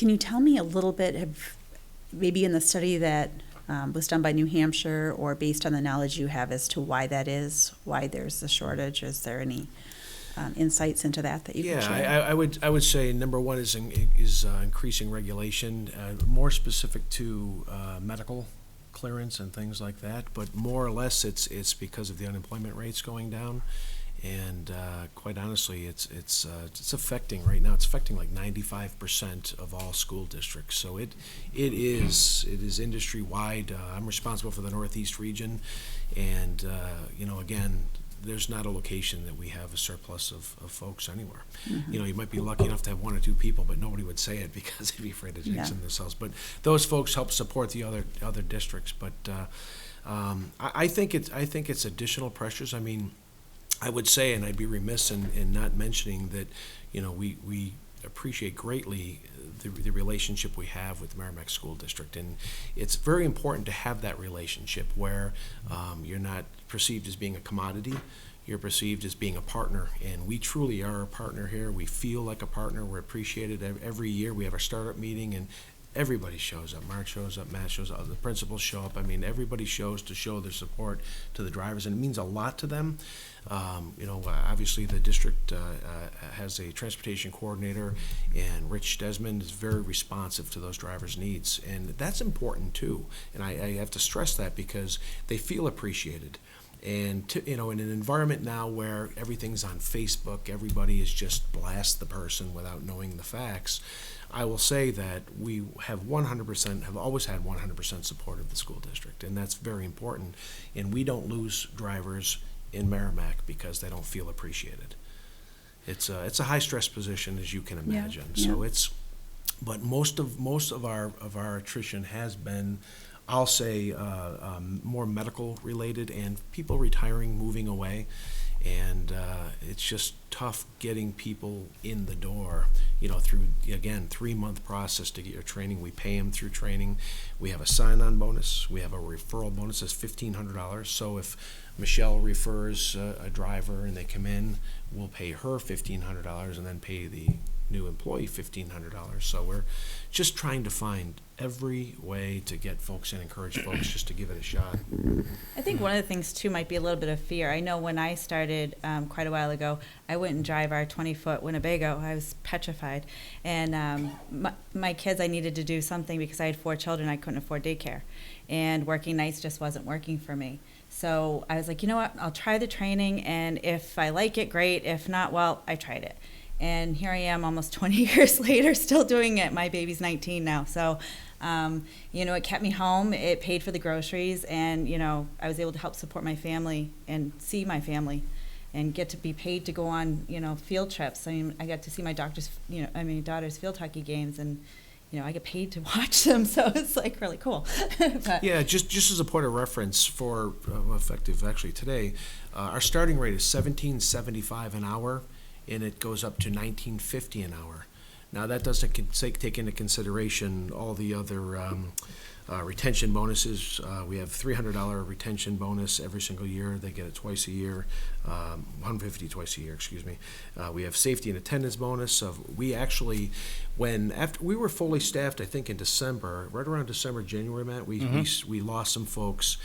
you tell me a little bit of, maybe in the study that was done by New Hampshire, or based on the knowledge you have as to why that is, why there's the shortage? Is there any insights into that you can share? Yeah, I would say number one is increasing regulation, more specific to medical clearance and things like that. But more or less, it's because of the unemployment rates going down, and quite honestly, it's affecting right now. It's affecting like 95% of all school districts. So it is industry wide. I'm responsible for the Northeast region, and again, there's not a location that we have a surplus of folks anywhere. You know, you might be lucky enough to have 1 or 2 people, but nobody would say it because they'd be afraid of jinxing themselves. But those folks help support the other districts. But I think it's additional pressures. I mean, I would say, and I'd be remiss in not mentioning that, you know, we appreciate greatly the relationship we have with the Merrimack School District, and it's very important to have that relationship where you're not perceived as being a commodity, you're perceived as being a partner, and we truly are a partner here. We feel like a partner. We're appreciated every year. We have our startup meeting, and everybody shows up. Mark shows up, Matt shows up, the principals show up. I mean, everybody shows to show their support to the drivers, and it means a lot to them. You know, obviously the district has a transportation coordinator, and Rich Desmond is very responsive to those drivers' needs, and that's important too. And I have to stress that because they feel appreciated. And you know, in an environment now where everything's on Facebook, everybody is just blast the person without knowing the facts. I will say that we have 100%, have always had 100% support of the school district, and that's very important. And we don't lose drivers in Merrimack because they don't feel appreciated. It's a high stress position, as you can imagine. Yeah. So but most of our attrition has been, I'll say, more medical related and people retiring, moving away. And it's just tough getting people in the door, you know, through, again, 3-month process to get your training. We pay them through training. We have a sign-on bonus. We have a referral bonus that's $1,500. So if Michelle refers a driver and they come in, we'll pay her $1,500 and then pay the new employee $1,500. So we're just trying to find every way to get folks and encourage folks just to give it a shot. I think one of the things too might be a little bit of fear. I know when I started quite a while ago, I wouldn't drive our 20-foot Winnebago. I was petrified. And my kids, I needed to do something because I had 4 children. I couldn't afford daycare. And working nights just wasn't working for me. So I was like, you know what, I'll try the training, and if I like it, great. If not, well, I tried it. And here I am almost 20 years later still doing it. My baby's 19 now. So, you know, it kept me home. It paid for the groceries. And, you know, I was able to help support my family and see my family and get to be paid to go on, you know, field trips. I mean, I got to see my daughter's field hockey games, and, you know, I get paid to watch them. So it's like really cool. But, yeah, just as a point of reference for effective actually today, our starting rate is $17.75 an hour. And it goes up to $19.50 an hour. Now that doesn't take into consideration all the other retention bonuses. We have $300 retention bonus every single year. They get it twice a year, $150 twice a year. Excuse me. We have safety and attendance bonus. We actually, after we were fully staffed, I think in December, right around December, January, Matt, we lost some folks.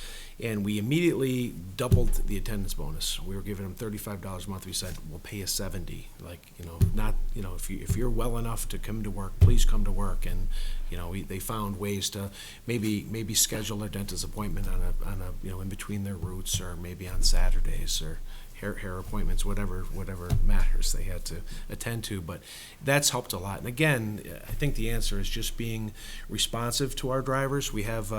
And we immediately doubled the attendance bonus. We were giving them $35 a month. We said, we'll pay you $70. Like, you know, not, you know, if you're well enough to come to work, please come to work. And, you know, they found ways to maybe schedule their dentist appointment on a you know, in between their routes, or maybe on Saturdays, or hair appointments, whatever matters they had to attend to. But that's helped a lot. And again, I think the answer is just being responsive to our drivers. We have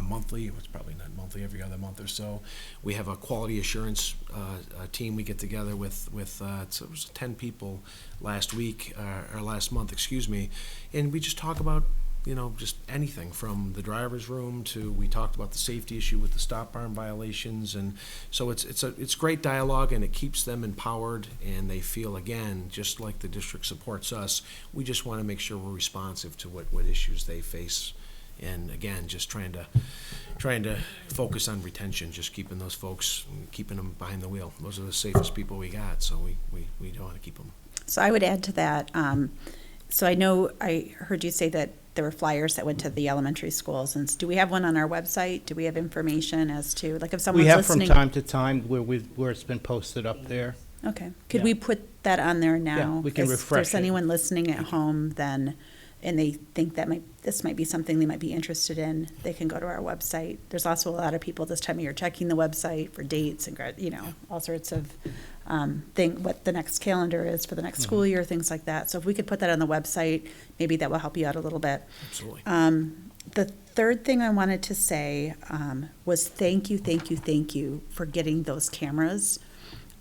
monthly, it's probably not monthly, every other month or so, we have a quality assurance team we get together with it was 10 people last month, excuse me, and we just talk about, you know, just anything from the driver's room to, we talked about the safety issue with the stop arm violations. And so it's great dialogue, and it keeps them empowered, and they feel, again, just like the district supports us, we just want to make sure we're responsive to what issues they face. And again, just trying to focus on retention, just keeping those folks, keeping them behind the wheel. Those are the safest people we got, so we don't want to keep them. So I would add to that. So I know I heard you say that there were flyers that went to the elementary schools. And do we have one on our website? Do we have information as to, like, if someone's listening? We have from time to time where it's been posted up there. Okay. Could we put that on there now? Yeah, we can refresh If there's it. anyone listening at home, then and they think that this might be something they might be interested in, they can go to our website. There's also a lot of people this time of year checking the website for dates and, all sorts of what the next calendar is for the next school year, things like that. So if we could put that on the website, maybe that will help you out a little bit. Absolutely. The third thing I wanted to say was thank you for getting those cameras,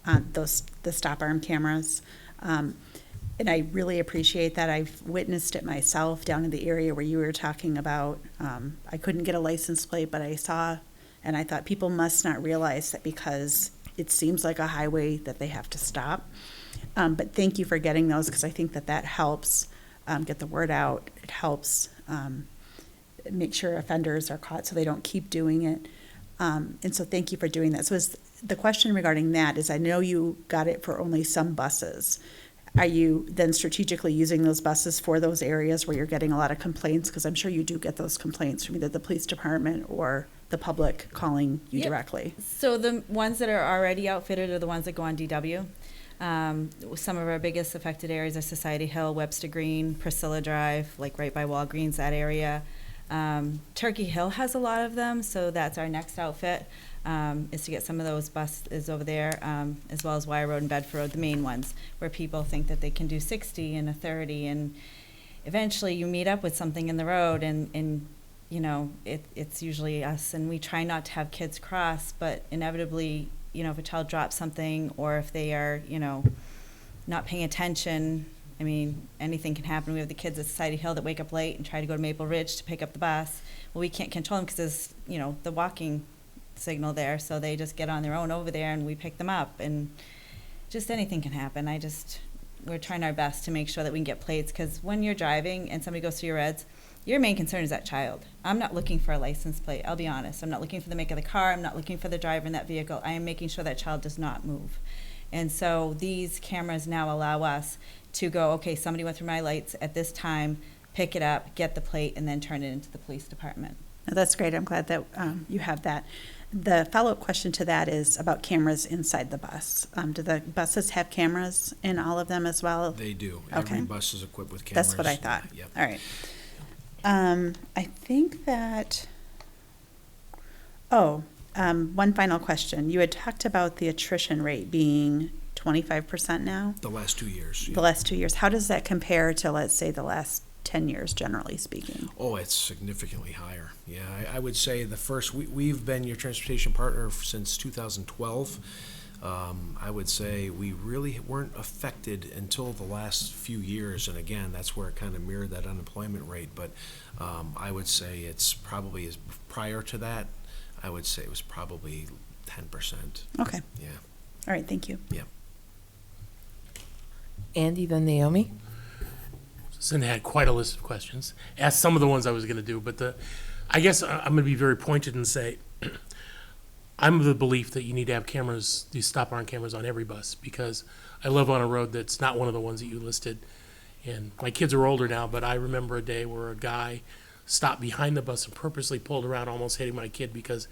the stop arm cameras. And I really appreciate that. I've witnessed it myself down in the area where you were talking about. I couldn't get a license plate, but I saw, and I thought people must not realize that because it seems like a highway that they have to stop. But thank you for getting those, because I think that helps get the word out. It helps make sure offenders are caught so they don't keep doing it. And so thank you for doing that. So the question regarding that is, I know you got it for only some buses. Are you then strategically using those buses for those areas where you're getting a lot of complaints? Because I'm sure you do get those complaints from either the police department or the public calling you directly. So the ones that are already outfitted are the ones that go on DW. Some of our biggest affected areas are Society Hill, Webster Green, Priscilla Drive, like right by Walgreens, that area. Turkey Hill has a lot of them, so that's our next outfit. Is to get some of those buses over there, as well as Wire Road and Bedford Road, the main ones, where people think that they can do 60 and a 30, and eventually you meet up with something in the road, and it's usually us, and we try not to have kids cross, but inevitably, if a child drops something, or if they are, not paying attention, I mean, anything can happen. We have the kids at Society Hill that wake up late and try to go to Maple Ridge to pick up the bus. Well, we can't control them because there's, the walking signal there, so they just get on their own over there and we pick them up, and just anything can happen. We're trying our best to make sure that we can get plates, because when you're driving and somebody goes through your reds, your main concern is that child. I'm not looking for a license plate, I'll be honest. I'm not looking for the make of the car, I'm not looking for the driver in that vehicle. I am making sure that child does not move. And so these cameras now allow us to go, okay, somebody went through my lights at this time, pick it up, get the plate, and then turn it into the police department. No, that's great. I'm glad that you have that. The follow-up question to that is about cameras inside the bus. Do the buses have cameras in all of them as well? They do. Okay. Every bus is equipped with cameras. That's what I thought. Yep. All right. I think that, one final question. You had talked about the attrition rate being 25% now? The last 2 years. The last 2 years. How does that compare to, let's say, the last 10 years, generally speaking? Oh, it's significantly higher. Yeah, I would say we've been your transportation partner since 2012. I would say we really weren't affected until the last few years, and again, that's where it kind of mirrored that unemployment rate. But I would say it's probably prior to that. I would say it was probably 10%. Okay. Yeah. All right. Thank you. Yeah. Andy, then Naomi. Cindy had quite a list of questions. Asked some of the ones I was going to do, but I guess I'm going to be very pointed and say I'm of the belief that you need to have cameras, these stop arm cameras on every bus, because I live on a road that's not one of the ones that you listed. And my kids are older now, but I remember a day where a guy stopped behind the bus and purposely pulled around, almost hitting my kid because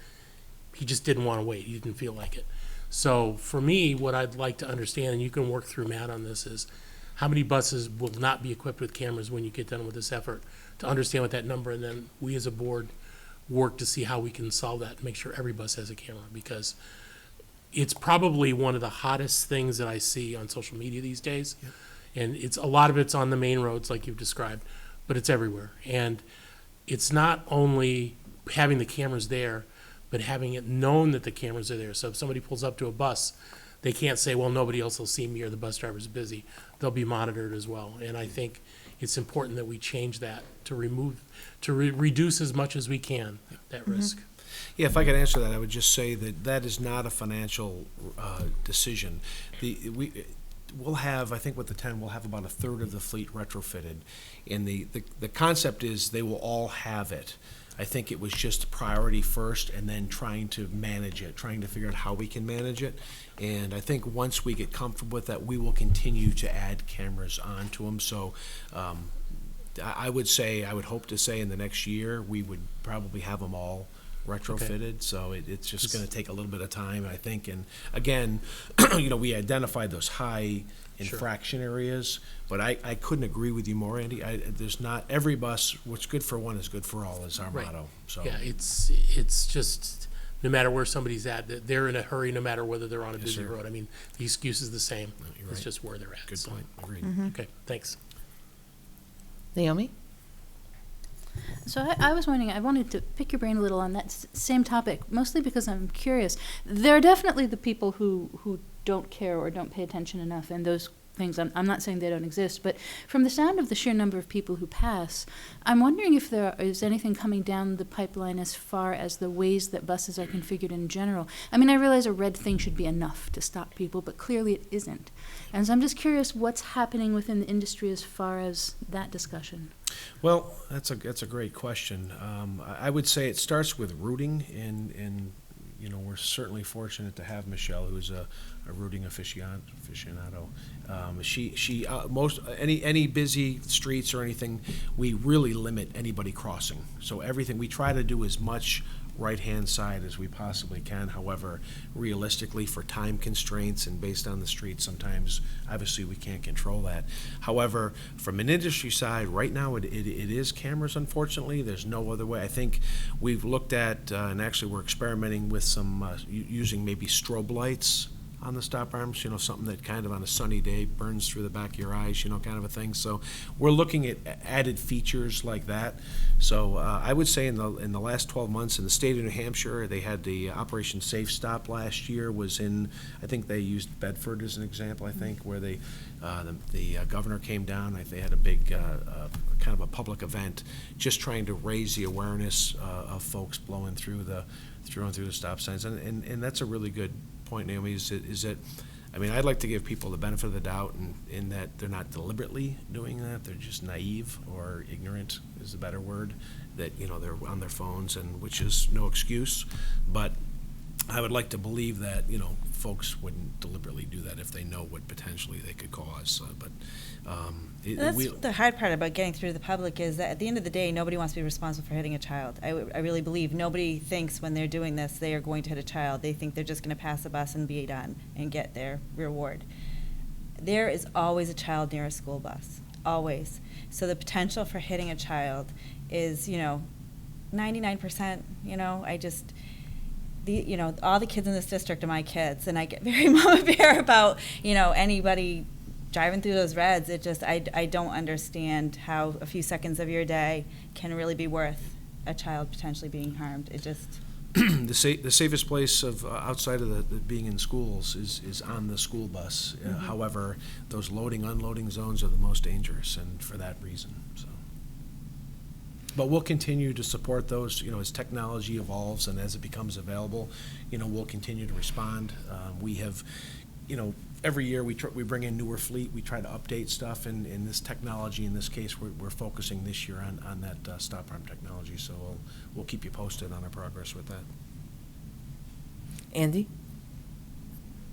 he just didn't want to wait. He didn't feel like it. So for me, what I'd like to understand, and you can work through Matt on this, is how many buses will not be equipped with cameras when you get done with this effort, to understand what that number, and then we as a board work to see how we can solve that and make sure every bus has a camera, because it's probably one of the hottest things that I see on social media these days. Yep. And a lot of it's on the main roads like you've described, but it's everywhere. And it's not only having the cameras there, but having it known that the cameras are there. So if somebody pulls up to a bus, they can't say, well, nobody else will see me or the bus driver's busy. They'll be monitored as well. And I think it's important that we change that to reduce as much as we can that risk. Yeah, if I could answer that, I would just say that is not a financial decision. We'll have, I think with the 10, we'll have about a third of the fleet retrofitted. And the concept is they will all have it. I think it was just priority first, and then trying to manage it, trying to figure out how we can manage it. And I think once we get comfortable with that, we will continue to add cameras onto them. So I would hope to say in the next year, we would probably have them all retrofitted, so it's just going to take a little bit of time, I think. And again, we identified those high infraction areas, but I couldn't agree with you more, Andy. There's not every bus. What's good for one is good for all is our motto. So Yeah, it's just, no matter where somebody's at, they're in a hurry no matter whether they're on a busy road. I mean, the excuse is the same. you're It's right. just where they're at. Good so. point. Agreed. Okay, thanks. Naomi? So I was wondering, I wanted to pick your brain a little on that same topic, mostly because I'm curious. There are definitely the people who don't care or don't pay attention enough, and those things, I'm not saying they don't exist, but from the sound of the sheer number of people who pass, I'm wondering if there is anything coming down the pipeline as far as the ways that buses are configured in general. I mean, I realize a red thing should be enough to stop people, but clearly it isn't. And so I'm just curious what's happening within the industry as far as that discussion. Well, that's a great question. I would say it starts with routing, and we're certainly fortunate to have Michelle, who's a routing aficionado. Any busy streets or anything, we really limit anybody crossing. So everything we try to do as much right-hand side as we possibly can. However, realistically, for time constraints and based on the street, sometimes obviously we can't control that. However, from an industry side, right now it is cameras, unfortunately. There's no other way. I think we've looked at, and actually we're experimenting with some, using maybe strobe lights on the stop arms, something that kind of on a sunny day burns through the back of your eyes, kind of a thing. So we're looking at added features like that. So I would say in the last 12 months in the state of New Hampshire, they had the Operation Safe Stop last year was in, I think they used Bedford as an example, I think, where the governor came down. They had a big kind of a public event just trying to raise the awareness of folks blowing through the stop signs. And that's a really good point, Naomi, is that I mean, I'd like to give people the benefit of the doubt in that they're not deliberately doing that. They're just naive or ignorant is the better word, that, they're on their phones, and which is no excuse. But I would like to believe that, folks wouldn't deliberately do that if they know what potentially they could cause. That's the hard part about getting through the public, is that at the end of the day, nobody wants to be responsible for hitting a child. I really believe nobody thinks when they're doing this they are going to hit a child. They think they're just going to pass a bus and be done and get their reward. There is always a child near a school bus, always. So the potential for hitting a child is, 99%. All the kids in this district are my kids, and I get very mama bear about, anybody driving through those reds. It just, I don't understand how a few seconds of your day can really be worth a child potentially being harmed. It just... The safest place of outside of the being in schools is on the school bus. However, those loading, unloading zones are the most dangerous, and for that reason, so. But we'll continue to support those, as technology evolves and as it becomes available, we'll continue to respond. We have, every year we bring in newer fleet. We try to update stuff, and in this technology, in this case, we're focusing this year on that stop arm technology. So we'll keep you posted on our progress with that. Andy?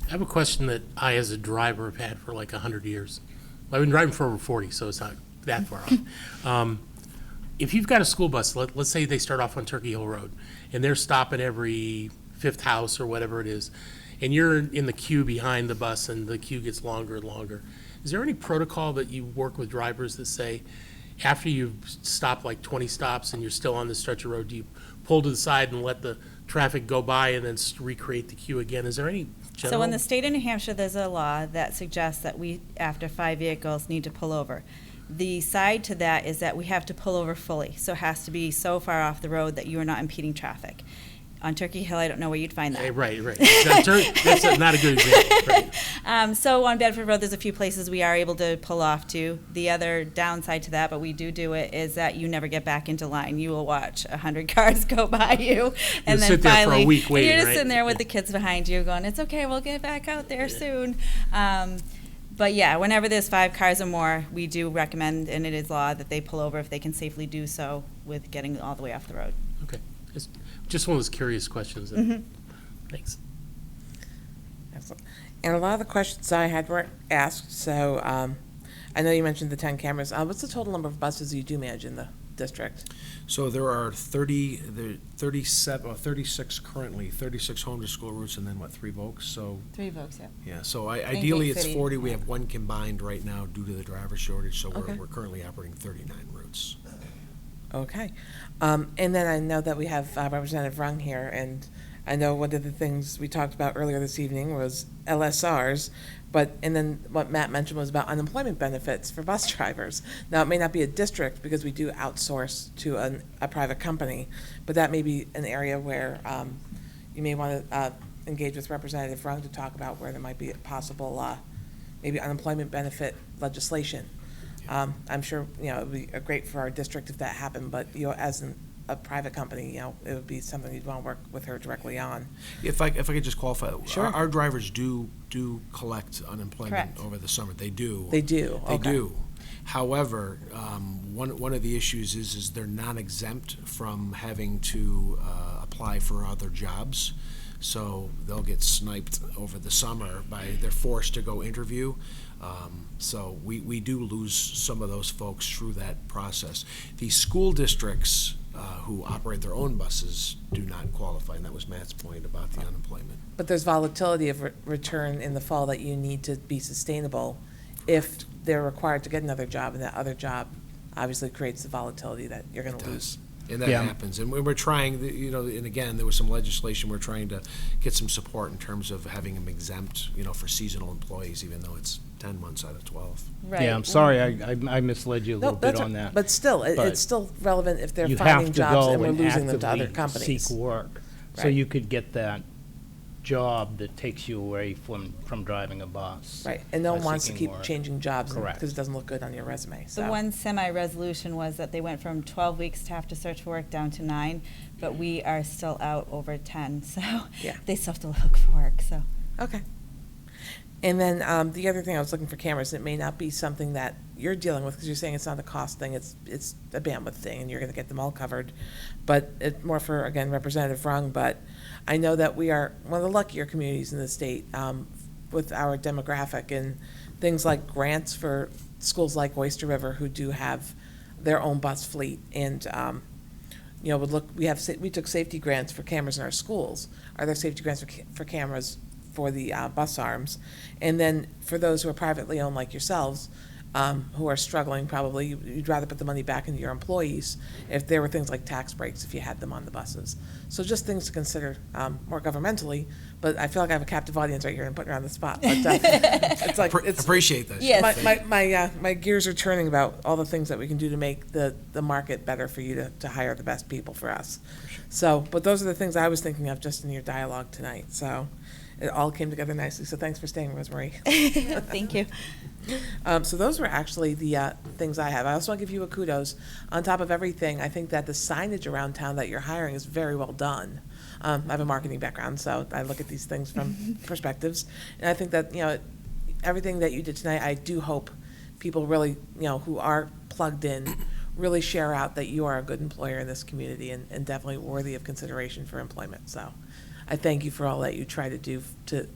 I have a question that I, as a driver, have had for like 100 years. I've been driving for over 40, so it's not that far off. If you've got a school bus, let's say they start off on Turkey Hill Road, and they're stopping every fifth house or whatever it is, and you're in the queue behind the bus, and the queue gets longer and longer. Is there any protocol that you work with drivers that say, after you've stopped like 20 stops and you're still on the stretch of road, do you pull to the side and let the traffic go by and then recreate the queue again? Is there any general? So in the state of New Hampshire, there's a law that suggests that we, after 5 vehicles, need to pull over. The side to that is that we have to pull over fully, so it has to be so far off the road that you are not impeding traffic. On Turkey Hill, I don't know where you'd find that. Right. That's not a good example. Right. So on Bedford Road, there's a few places we are able to pull off to. The other downside to that, but we do it, is that you never get back into line. You will watch 100 cars go by you, and then sit there finally for a week waiting, you're just right? sitting there with the kids behind you, going, "It's okay, we'll get back out there soon." But yeah, whenever there's 5 cars or more, we do recommend, and it is law, that they pull over if they can safely do so with getting all the way off the road. Okay. It's just one of those curious questions. Thanks. Excellent. And a lot of the questions I had weren't asked, so I know you mentioned the 10 cameras. What's the total number of buses you do manage in the district? So there are 36 currently, 36 home to school routes, and then what, 3 Volks? So 3 Volks, yeah. yeah, so And ideally Gate it's City. 40. We have 1 combined right now due to the driver shortage, so Okay. we're currently operating 39 routes. Okay. And then I know that we have Representative Rung here, and I know one of the things we talked about earlier this evening was LSRs, and then what Matt mentioned was about unemployment benefits for bus drivers. Now, it may not be a district because we do outsource to a private company, but that may be an area where you may want to engage with Representative Rung to talk about where there might be a possible maybe unemployment benefit legislation. I'm sure, it would be great for our district if that happened, but, as a private company, it would be something you'd want to work with her directly on. If I could just qualify, Sure. our drivers do collect unemployment Correct. over the summer. They do. They do, They okay. do. However, one of the issues is they're non-exempt from having to apply for other jobs. So they'll get sniped over the summer they're forced to go interview. So we do lose some of those folks through that process. The school districts who operate their own buses do not qualify, and that was Matt's point about the unemployment. But there's volatility of return in the fall that you need to be sustainable if they're required to get another job, and that other job obviously creates the volatility that you're going to lose. And that happens. And we're trying, and again, there was some legislation, we're trying to get some support in terms of having them exempt, for seasonal employees, even though it's 10 months out of 12. Right. Yeah, I'm sorry, I misled you a No, little bit that's on that. But still, But it's still relevant if they're You finding have to jobs go and we're and losing them to other actively companies. seek work, so Right. you could get that job that takes you away from driving a bus. Right, and no one by wants to seeking keep work. changing jobs Correct. because it doesn't look good on your resume, so. The one semi-resolution was that they went from 12 weeks to have to search for work down to 9, but we are still out over 10, so Yeah. they still have to look for work, so. Okay. And then the other thing I was looking for cameras, it may not be something that you're dealing with because you're saying it's not a cost thing, it's a bandwidth thing and you're going to get them all covered. But it's more for, again, Representative Rung, but I know that we are one of the luckier communities in the state with our demographic and things like grants for schools like Oyster River who do have their own bus fleet and we took safety grants for cameras in our schools. Are there safety grants for cameras for the bus arms? And then for those who are privately owned like yourselves, who are struggling, probably you'd rather put the money back into your employees if there were things like tax breaks if you had them on the buses. So just things to consider more governmentally. But I feel like I have a captive audience right here and putting her on the spot. But it's like Appreciate that. Yes. my gears are turning about all the things that we can do to make the market better for you to hire the best people for us. So, but those are the things I was thinking of just in your dialogue tonight. So it all came together nicely. So thanks for staying, Rosemary. Thank you. So those were actually the things I have. I also want to give you a kudos. On top of everything, I think that the signage around town that you're hiring is very well done. I have a marketing background, so I look at these things from perspectives. And I think that, everything that you did tonight, I do hope people really, who are plugged in, really share out that you are a good employer in this community and definitely worthy of consideration for employment. So I thank you for all that you try to do to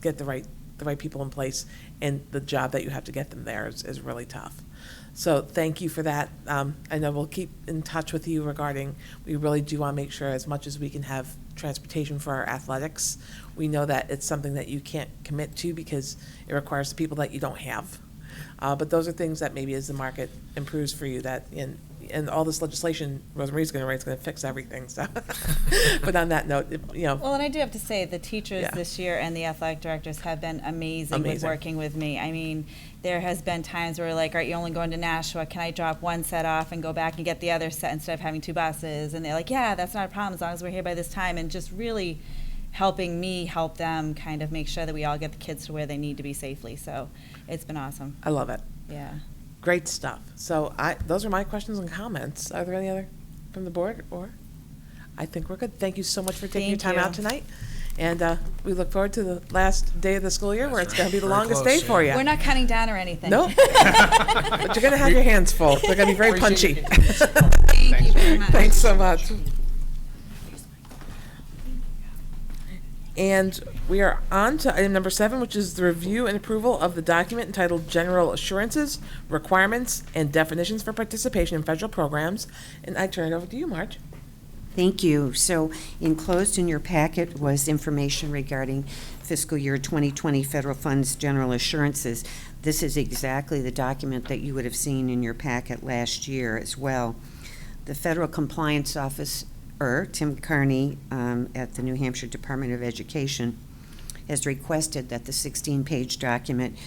get the right people in place, and the job that you have to get them there is really tough. So thank you for that. I know we'll keep in touch with you regarding, we really do want to make sure as much as we can have transportation for our athletics. We know that it's something that you can't commit to because it requires the people that you don't have. But those are things that maybe as the market improves for you, that and all this legislation Rosemarie's going to write is going to fix everything. So, but on that note, Well, and I do have to say, the teachers Yeah. this year and the athletic directors have been amazing with working with me. I mean, there has been times where we're like, all right, you're only going to Nashua. Can I drop one set off and go back and get the other set instead of having 2 buses? And they're like, yeah, that's not a problem as long as we're here by this time. And just really helping me help them kind of make sure that we all get the kids to where they need to be safely. So it's been awesome. I love it. Yeah. Great stuff. So those are my questions and comments. Are there any other from the board? Or I think we're good. Thank you so much for taking your Thank time you. out tonight. And we look forward to the last day of the school year where it's going to be the Very longest close, day for you. We're not cutting down or anything. Nope. But you're going to have your hands full. They're going to be very punchy. Thank you very much. Thanks so much. And we are on to item number 7, which is the review and approval of the document entitled General Assurances, Requirements, and Definitions for Participation in Federal Programs. And I turn it over to you, Marge. Thank you. So enclosed in your packet was information regarding fiscal year 2020 federal funds general assurances. This is exactly the document that you would have seen in your packet last year as well. The Federal Compliance Officer, Tim Carney, at the New Hampshire Department of Education, has requested that the 16-page document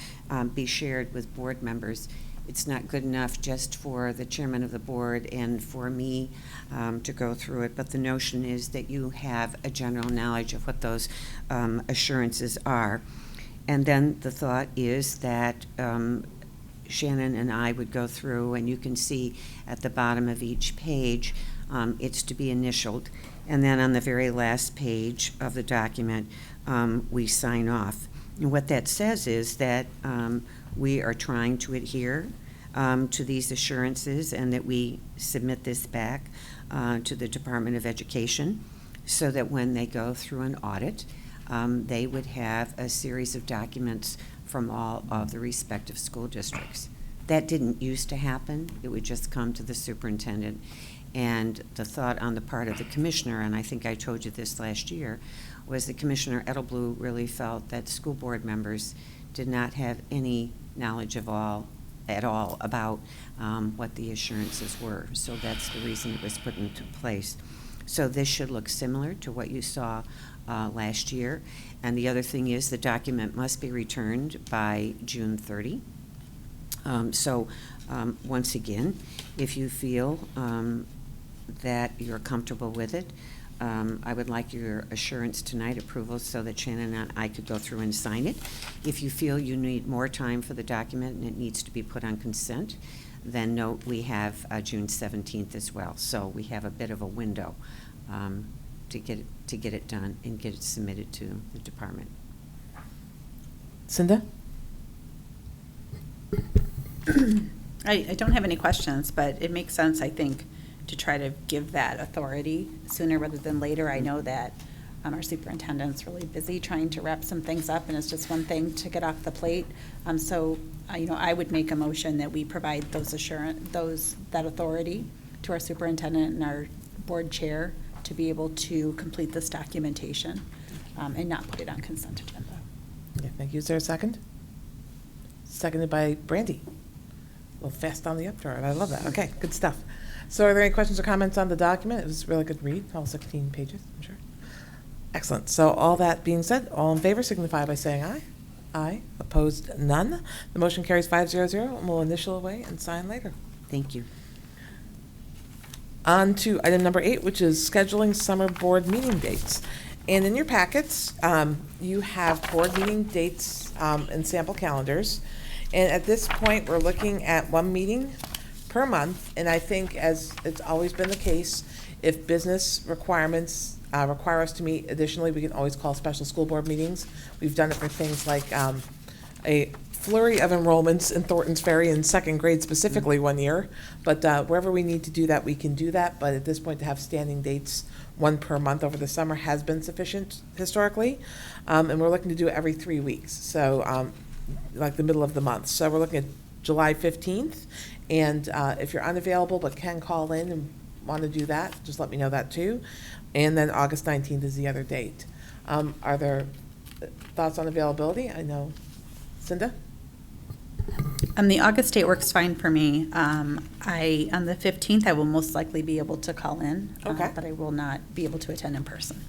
be shared with board members. It's not good enough just for the chairman of the board and for me to go through it, but the notion is that you have a general knowledge of what those assurances are. And then the thought is that Shannon and I would go through, and you can see at the bottom of each page, it's to be initialed. And then on the very last page of the document, we sign off. And what that says is that we are trying to adhere to these assurances and that we submit this back to the Department of Education so that when they go through an audit, they would have a series of documents from all of the respective school districts. That didn't used to happen. It would just come to the superintendent. And the thought on the part of the commissioner, and I think I told you this last year, was that Commissioner Edelblu really felt that school board members did not have any knowledge at all about what the assurances were. So that's the reason it was put into place. So this should look similar to what you saw last year. And the other thing is the document must be returned by June 30. Once again, if you feel that you're comfortable with it, I would like your assurance tonight, approval, so that Shannon and I could go through and sign it. If you feel you need more time for the document and it needs to be put on consent, then note we have June 17th as well. So we have a bit of a window to get it done and get it submitted to the department. Cinda? I don't have any questions, but it makes sense, I think, to try to give that authority sooner rather than later. I know that our superintendent's really busy trying to wrap some things up, and it's just one thing to get off the plate. I would make a motion that we provide that authority to our superintendent and our board chair to be able to complete this documentation and not put it on consent agenda. Yeah, thank you. Is there a second? Seconded by Brandy. A little fast on the upturn. I love that. Okay, good stuff. So are there any questions or comments on the document? It was a really good read, all 16 pages, I'm sure. Excellent. So all that being said, all in favor signify by saying aye. Aye. Opposed, none. The motion carries 500, and we'll initial away and sign later. Thank you. On to item number 8, which is scheduling summer board meeting dates. And in your packets, you have board meeting dates and sample calendars. And at this point, we're looking at one meeting per month. And I think, as it's always been the case, if business requirements require us to meet additionally, we can always call special school board meetings. We've done it for things like a flurry of enrollments in Thornton's Ferry in second grade specifically one year. But wherever we need to do that, we can do that. But at this point, to have standing dates, one per month over the summer, has been sufficient historically. And we're looking to do it every 3 weeks. So like the middle of the month. So we're looking at July 15th. And if you're unavailable but can call in and want to do that, just let me know that too. And then August 19th is the other date. Are there thoughts on availability? I know. Cinda? The August date works fine for me. On the 15th, I will most likely be able to call in, Okay. but I will not be able to attend in person.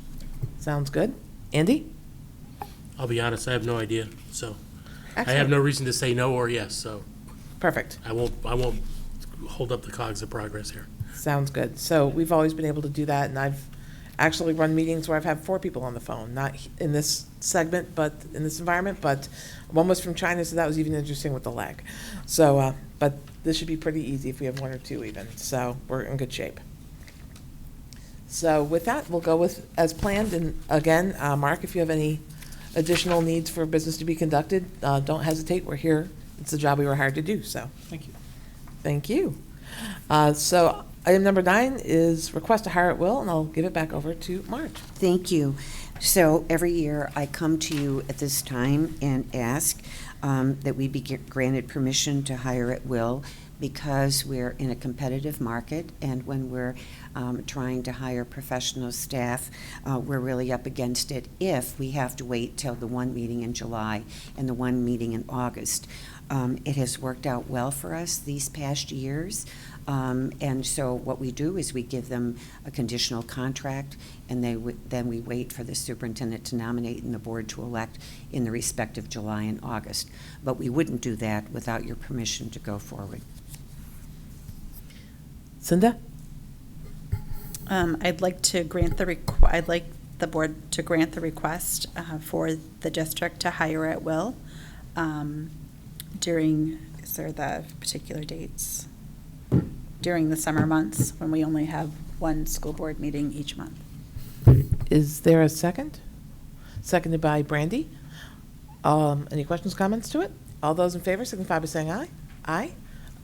Sounds good. Andy? I'll be honest, I have no idea, so I Excellent. have no reason to say no or yes, so Perfect. I won't hold up the cogs of progress here. Sounds good. So we've always been able to do that, and I've actually run meetings where I've had 4 people on the phone, not in this segment, but in this environment, but one was from China, so that was even interesting with the leg. So, but this should be pretty easy if we have 1 or 2 even, so we're in good shape. So with that, we'll go with as planned, and again, Mark, if you have any additional needs for business to be conducted, don't hesitate, we're here. It's the job we were hired to do, so. Thank you. Thank you. So item number 9 is request to hire at will, and I'll give it back over to Marge. Thank you. So every year I come to you at this time and ask that we be granted permission to hire at will, because we're in a competitive market, and when we're trying to hire professional staff, we're really up against it if we have to wait till the one meeting in July and the one meeting in August. It has worked out well for us these past years. And so what we do is we give them a conditional contract, and then we wait for the superintendent to nominate and the board to elect in the respective July and August. But we wouldn't do that without your permission to go forward. Cinda? I'd like to grant I'd like the board to grant the request for the district to hire at will during, is there the particular dates? During the summer months, when we only have one school board meeting each month. Is there a second? Seconded by Brandy. Any questions, comments to it? All those in favor signify by saying aye. Aye.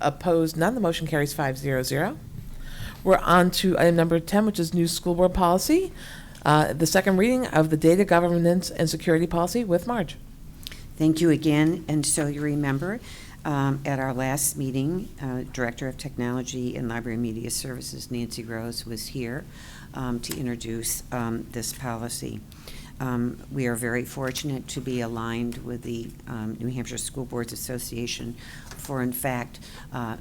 Opposed, none. The motion carries 5-0-0. We're on to item number 10, which is new school board policy. The second reading of the data governance and security policy with Marge. Thank you again. And so you remember, at our last meeting, Director of Technology and Library Media Services, Nancy Rose, was here to introduce this policy. We are very fortunate to be aligned with the New Hampshire School Boards Association for, in fact,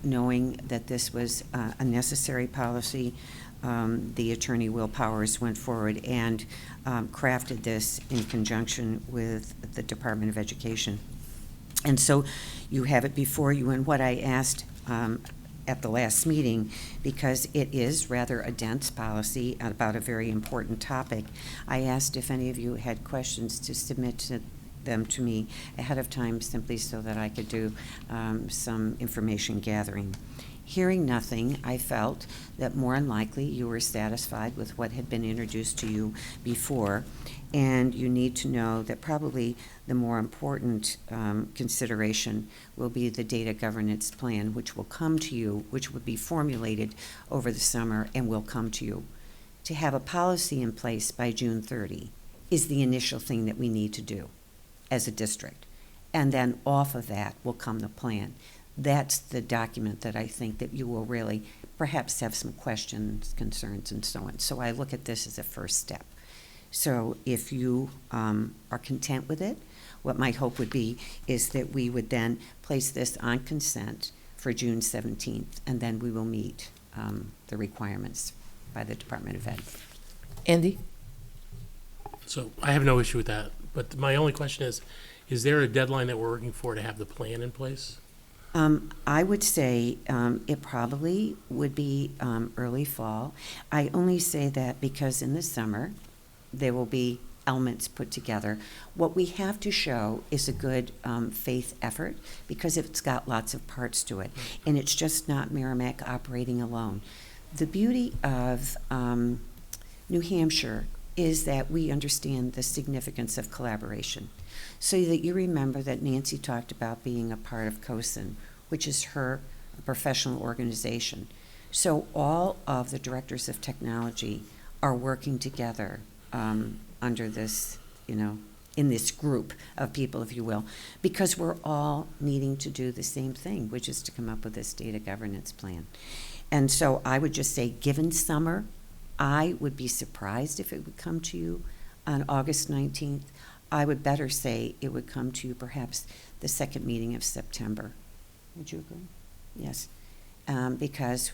knowing that this was a necessary policy. The attorney, Will Powers, went forward and crafted this in conjunction with the Department of Education. And so you have it before you, and what I asked at the last meeting, because it is rather a dense policy about a very important topic, I asked if any of you had questions to submit them to me ahead of time, simply so that I could do some information gathering. Hearing nothing, I felt that more than likely you were satisfied with what had been introduced to you before, and you need to know that probably the more important consideration will be the data governance plan, which will come to you, which would be formulated over the summer and will come to you. To have a policy in place by June 30 is the initial thing that we need to do as a district. And then off of that will come the plan. That's the document that I think that you will really perhaps have some questions, concerns, and so on. So I look at this as a first step. So if you are content with it, what my hope would be is that we would then place this on consent for June 17th, and then we will meet the requirements by the Department of Ed. Andy? So I have no issue with that, but my only question is there a deadline that we're working for to have the plan in place? I would say it probably would be early fall. I only say that because in the summer there will be elements put together. What we have to show is a good faith effort, because it's got lots of parts to it, and it's just not Merrimack operating alone. The beauty of New Hampshire is that we understand the significance of collaboration. So that you remember that Nancy talked about being a part of COSIN, which is her professional organization. So all of the directors of technology are working together under this, in this group of people, if you will, because we're all needing to do the same thing, which is to come up with this data governance plan. And so I would just say, given summer, I would be surprised if it would come to you on August 19th. I would better say it would come to you perhaps the second meeting of September. Would you agree? Yes. Because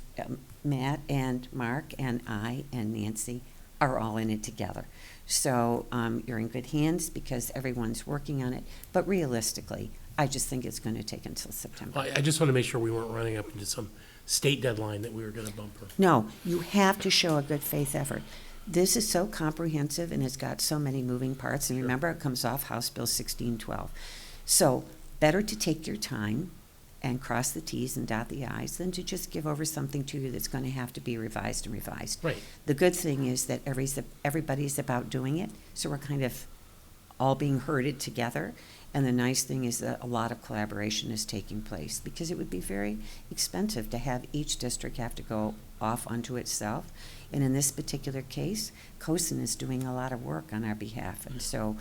Matt and Mark and I and Nancy are all in it together. So you're in good hands because everyone's working on it. But realistically, I just think it's going to take until September. I just want to make sure we weren't running up into some state deadline that we were going to bumper. No, you have to show a good faith effort. This is so comprehensive and it's got so many moving parts. And remember, it comes off House Bill 1612. So better to take your time and cross the T's and dot the I's than to just give over something to you that's going to have to be revised and revised. Right. The good thing is that everybody's about doing it, so we're kind of all being herded together. And the nice thing is that a lot of collaboration is taking place, because it would be very expensive to have each district have to go off unto itself. And in this particular case, COSIN is doing a lot of work on our behalf. And so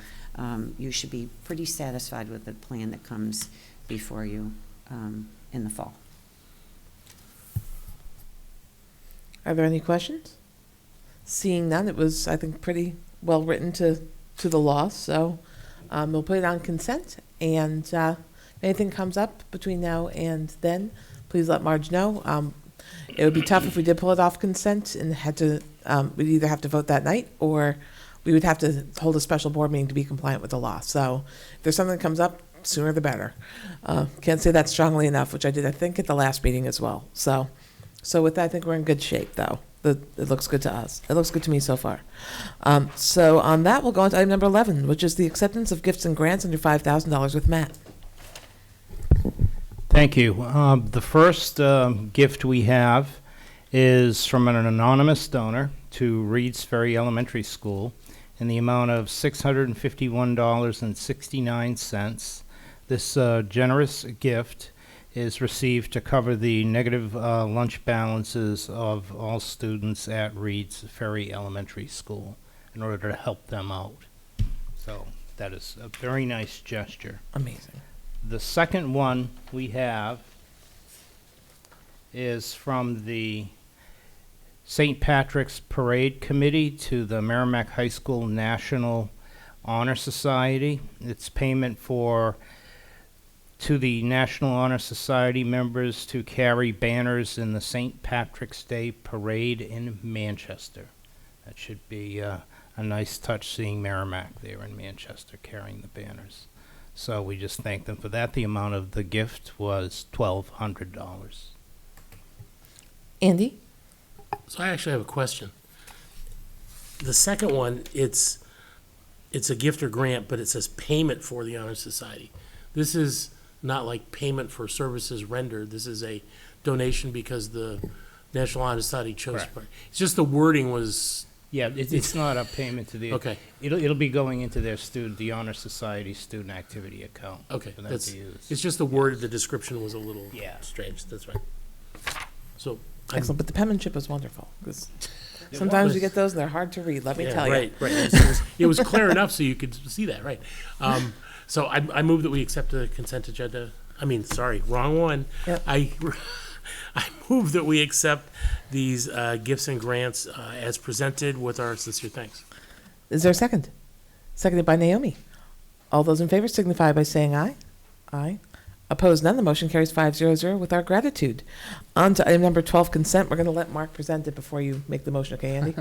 you should be pretty satisfied with the plan that comes before you in the fall. Are there any questions? Seeing none, it was, I think, pretty well written to the law, so we'll put it on consent, and if anything comes up between now and then, please let Marge know. It would be tough if we did pull it off consent and had to, we'd either have to vote that night, or we would have to hold a special board meeting to be compliant with the law. So if there's something that comes up, sooner the better. Can't say that strongly enough, which I did, I think, at the last meeting as well. So with that, I think we're in good shape, though. It looks good to us. It looks good to me so far. So on that, we'll go on to item number 11, which is the acceptance of gifts and grants under $5,000 with Matt. Thank you. The first gift we have is from an anonymous donor to Reed's Ferry Elementary School in the amount of $651.69. This generous gift is received to cover the negative lunch balances of all students at Reed's Ferry Elementary School in order to help them out. So that is a very nice gesture. Amazing. The second one we have is from the St. Patrick's Parade Committee to the Merrimack High School National Honor Society. It's payment to the National Honor Society members to carry banners in the St. Patrick's Day Parade in Manchester. That should be a nice touch, seeing Merrimack there in Manchester carrying the banners. So we just thank them for that. The amount of the gift was $1,200. Andy? So I actually have a question. The second one, it's a gift or grant, but it says payment for the Honor Society. This is not like payment for services rendered. This is a donation because the National Honor Society chose. Correct. It's just the wording was. Yeah, it's not a payment to the. Okay. It'll be going into the Honor Society student activity account. Okay, For them to use. it's just the word, the description was a little Yeah. strange. That's right. So. Excellent, but the penmanship was wonderful, because sometimes you get those and they're hard to read, let me tell you. Right. It was clear enough so you could see that, right. So I move that we accept the consent agenda. I mean, sorry, wrong one. Yep. I move that we accept these gifts and grants as presented with our sincere thanks. Is there a second? Seconded by Naomi. All those in favor signify by saying aye. Aye. Opposed, none. The motion carries 500 with our gratitude. On to item number 12, consent. We're going to let Mark present it before you make the motion. Okay, Andy?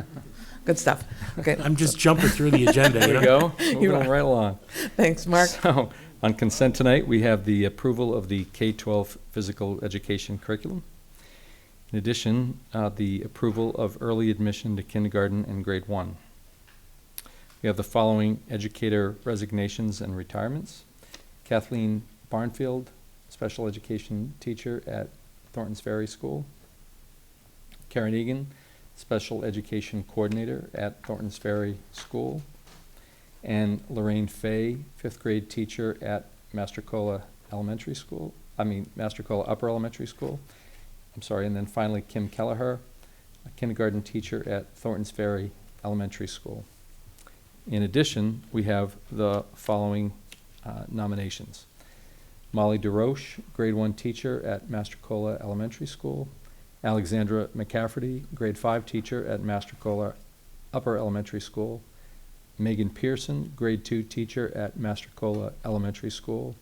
Good stuff. Okay. I'm just jumping through the agenda. There we go. You Moving are. right along. Thanks, Mark. So, on consent tonight, we have the approval of the K-12 physical education curriculum. In addition, the approval of early admission to kindergarten and grade 1. We have the following educator resignations and retirements. Kathleen Barnfield, special education teacher at Thorntons Ferry School. Karen Egan, special education coordinator at Thorntons Ferry School. And Lorraine Fay, 5th grade teacher at Mastrocola Elementary School. Mastrocola Upper Elementary School. I'm sorry, and then finally Kim Kelleher, a kindergarten teacher at Thorntons Ferry Elementary School. In addition, we have the following nominations. Molly DeRoche, grade 1 teacher at Mastrocola Elementary School. Alexandra McCafferty, grade 5 teacher at Mastrocola Upper Elementary School. Megan Pearson, grade 2 teacher at Mastrocola Elementary School.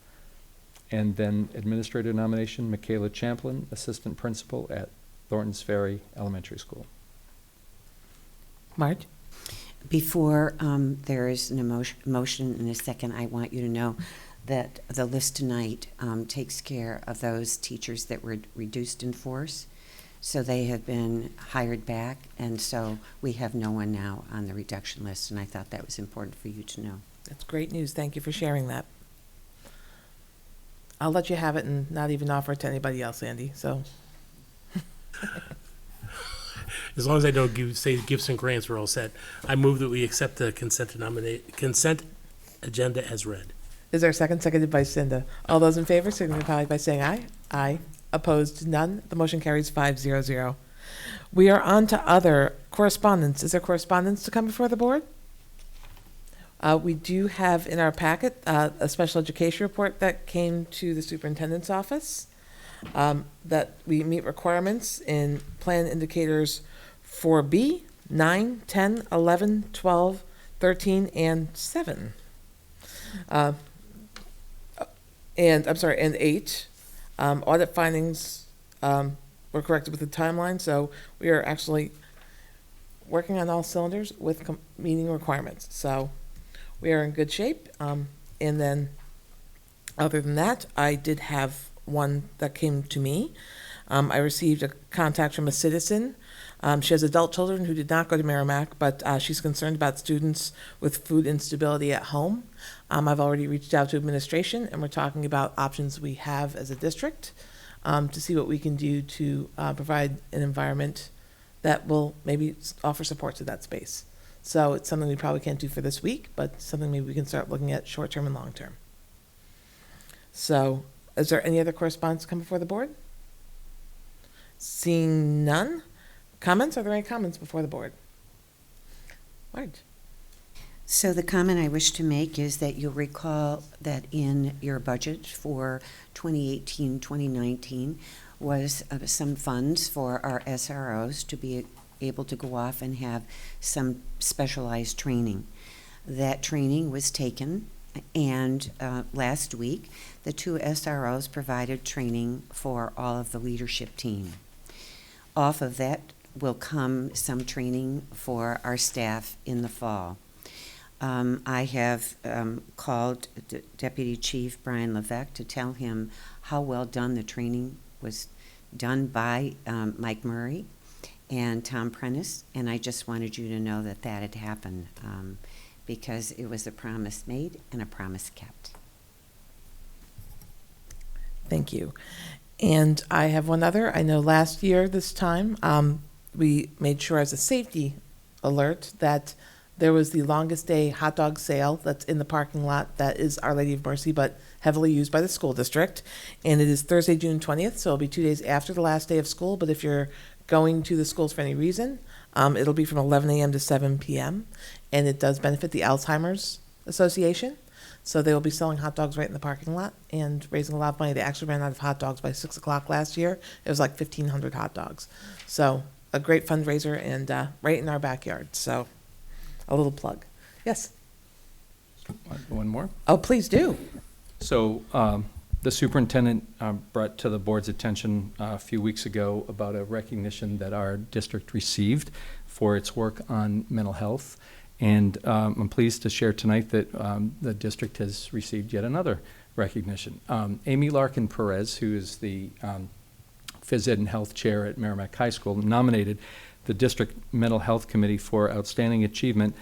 And then administrator nomination, Michaela Champlin, assistant principal at Thorntons Ferry Elementary School. Marge? Before there is an motion in a second, I want you to know that the list tonight takes care of those teachers that were reduced in force. So they have been hired back, and so we have no one now on the reduction list, and I thought that was important for you to know. That's great news. Thank you for sharing that. I'll let you have it and not even offer it to anybody else, Andy, so. As long as I don't say gifts and grants, we're all set. I move that we accept the consent agenda as read. Is there a second? Seconded by Cinda. All those in favor signify by saying aye. Aye. Opposed? None. The motion carries 5-0-0. We are on to other correspondence. Is there correspondence to come before the board? We do have in our packet a special education report that came to the superintendent's office, that we meet requirements in plan indicators 4B, 9, 10, 11, 12, 13, and 7. And 8. Audit findings were corrected with the timeline, so we are actually working on all cylinders with meeting requirements. So we are in good shape. And then, other than that, I did have one that came to me. I received a contact from a citizen. She has adult children who did not go to Merrimack, but she's concerned about students with food instability at home. I've already reached out to administration, and we're talking about options we have as a district to see what we can do to provide an environment that will maybe offer support to that space. So it's something we probably can't do for this week, but something maybe we can start looking at short-term and long-term. So is there any other correspondence come before the board? Seeing none. Comments? Are there any comments before the board? Marge. So the comment I wish to make is that you'll recall that in your budget for 2018-2019 was some funds for our SROs to be able to go off and have some specialized training. That training was taken, and last week the 2 SROs provided training for all of the leadership team. Off of that will come some training for our staff in the fall. I have called Deputy Chief Brian Levesque to tell him how well done the training was done by Mike Murray and Tom Prentice, and I just wanted you to know that that had happened because it was a promise made and a promise kept. Thank you. And I have one other. I know last year this time we made sure as a safety alert that there was the longest day hot dog sale that's in the parking lot that is Our Lady of Mercy, but heavily used by the school district. And it is Thursday, June 20th, so it'll be 2 days after the last day of school. But if you're going to the schools for any reason, it'll be from 11 a.m. to 7 p.m. And it does benefit the Alzheimer's Association. So they will be selling hot dogs right in the parking lot and raising a lot of money. They actually ran out of hot dogs by 6 o'clock last year. It was like 1,500 hot dogs. So a great fundraiser and right in our backyard. So a little plug. Yes? One more? Oh, please do. So the superintendent brought to the board's attention a few weeks ago about a recognition that our district received for its work on mental health. And I'm pleased to share tonight that the district has received yet another recognition. Amy Larkin Perez, who is the Phys Ed and Health Chair at Merrimack High School, nominated the District Mental Health Committee for Outstanding Achievement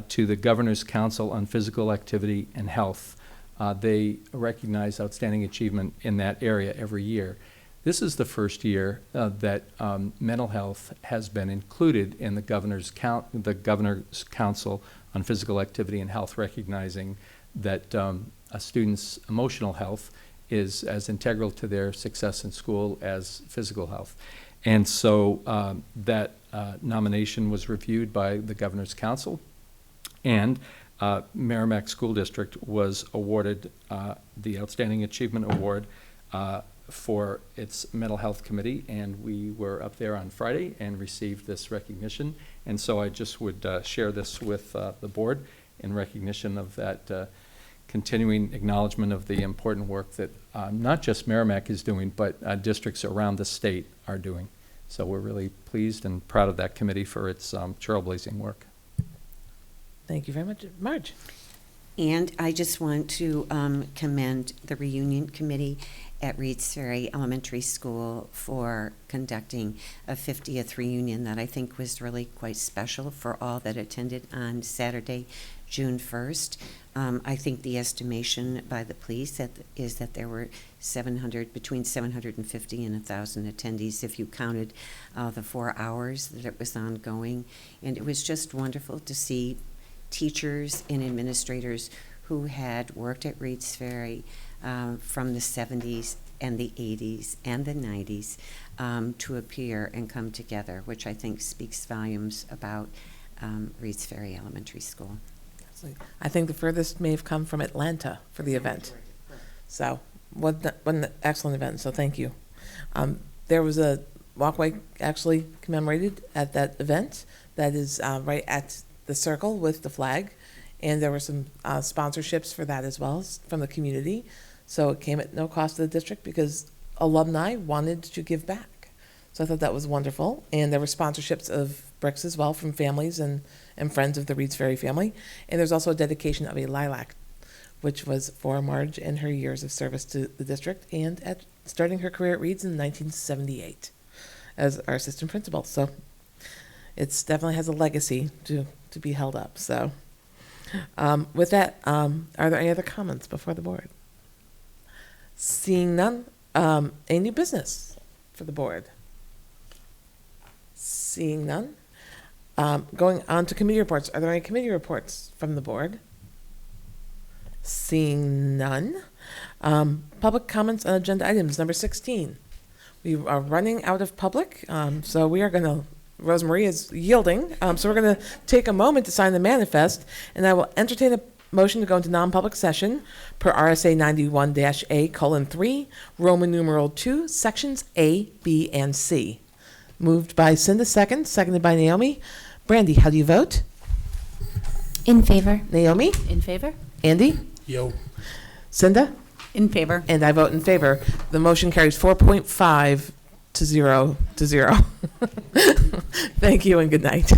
to the Governor's Council on Physical Activity and Health. They recognize outstanding achievement in that area every year. This is the first year that mental health has been included in the Governor's Council on Physical Activity and Health, recognizing that a student's emotional health is as integral to their success in school as physical health. And so that nomination was reviewed by the Governor's Council, and Merrimack School District was awarded the Outstanding Achievement Award for its Mental Health Committee, and we were up there on Friday and received this recognition. And so I just would share this with the board in recognition of that continuing acknowledgement of the important work that not just Merrimack is doing, but districts around the state are doing. So we're really pleased and proud of that committee for its trailblazing work. Thank you very much. Marge. And I just want to commend the reunion committee at Reeds Ferry Elementary School for conducting a 50th reunion that I think was really quite special for all that attended on Saturday, June 1st. I think the estimation by the police is that there were between 750 and 1,000 attendees if you counted the 4 hours that it was ongoing. And it was just wonderful to see teachers and administrators who had worked at Reed's Ferry from the 70s and the 80s and the 90s to appear and come together, which I think speaks volumes about Reed's Ferry Elementary School. I think the furthest may have come from Atlanta for the event. So, what an excellent event, so thank you. There was a walkway actually commemorated at that event that is right at the circle with the flag, and there were some sponsorships for that as well from the community. So it came at no cost to the district because alumni wanted to give back. So I thought that was wonderful. And there were sponsorships of bricks as well from families and friends of the Reed's Ferry family. And there's also a dedication of a lilac, which was for Marge and her years of service to the district and at starting her career at Reed's in 1978 as our assistant principal. So it's definitely has a legacy to be held up. So with that, are there any other comments before the board? Seeing none, any new business for the board? Seeing none. Going on to committee reports. Are there any committee reports from the board? Seeing none. Public comments on agenda items, number 16. We are running out of public, so we are going to, Rosemarie is yielding, so we're going to take a moment to sign the manifest, and I will entertain a motion to go into non-public session per RSA 91-A:3, Roman numeral 2, sections A, B, and C. Moved by Cinda, seconded by Naomi. Brandy, how do you vote? In favor. Naomi? In favor? Andy? Yo. Cinda? In favor. And I vote in favor. The motion carries 4.5 to 0 to 0. Thank you and good night.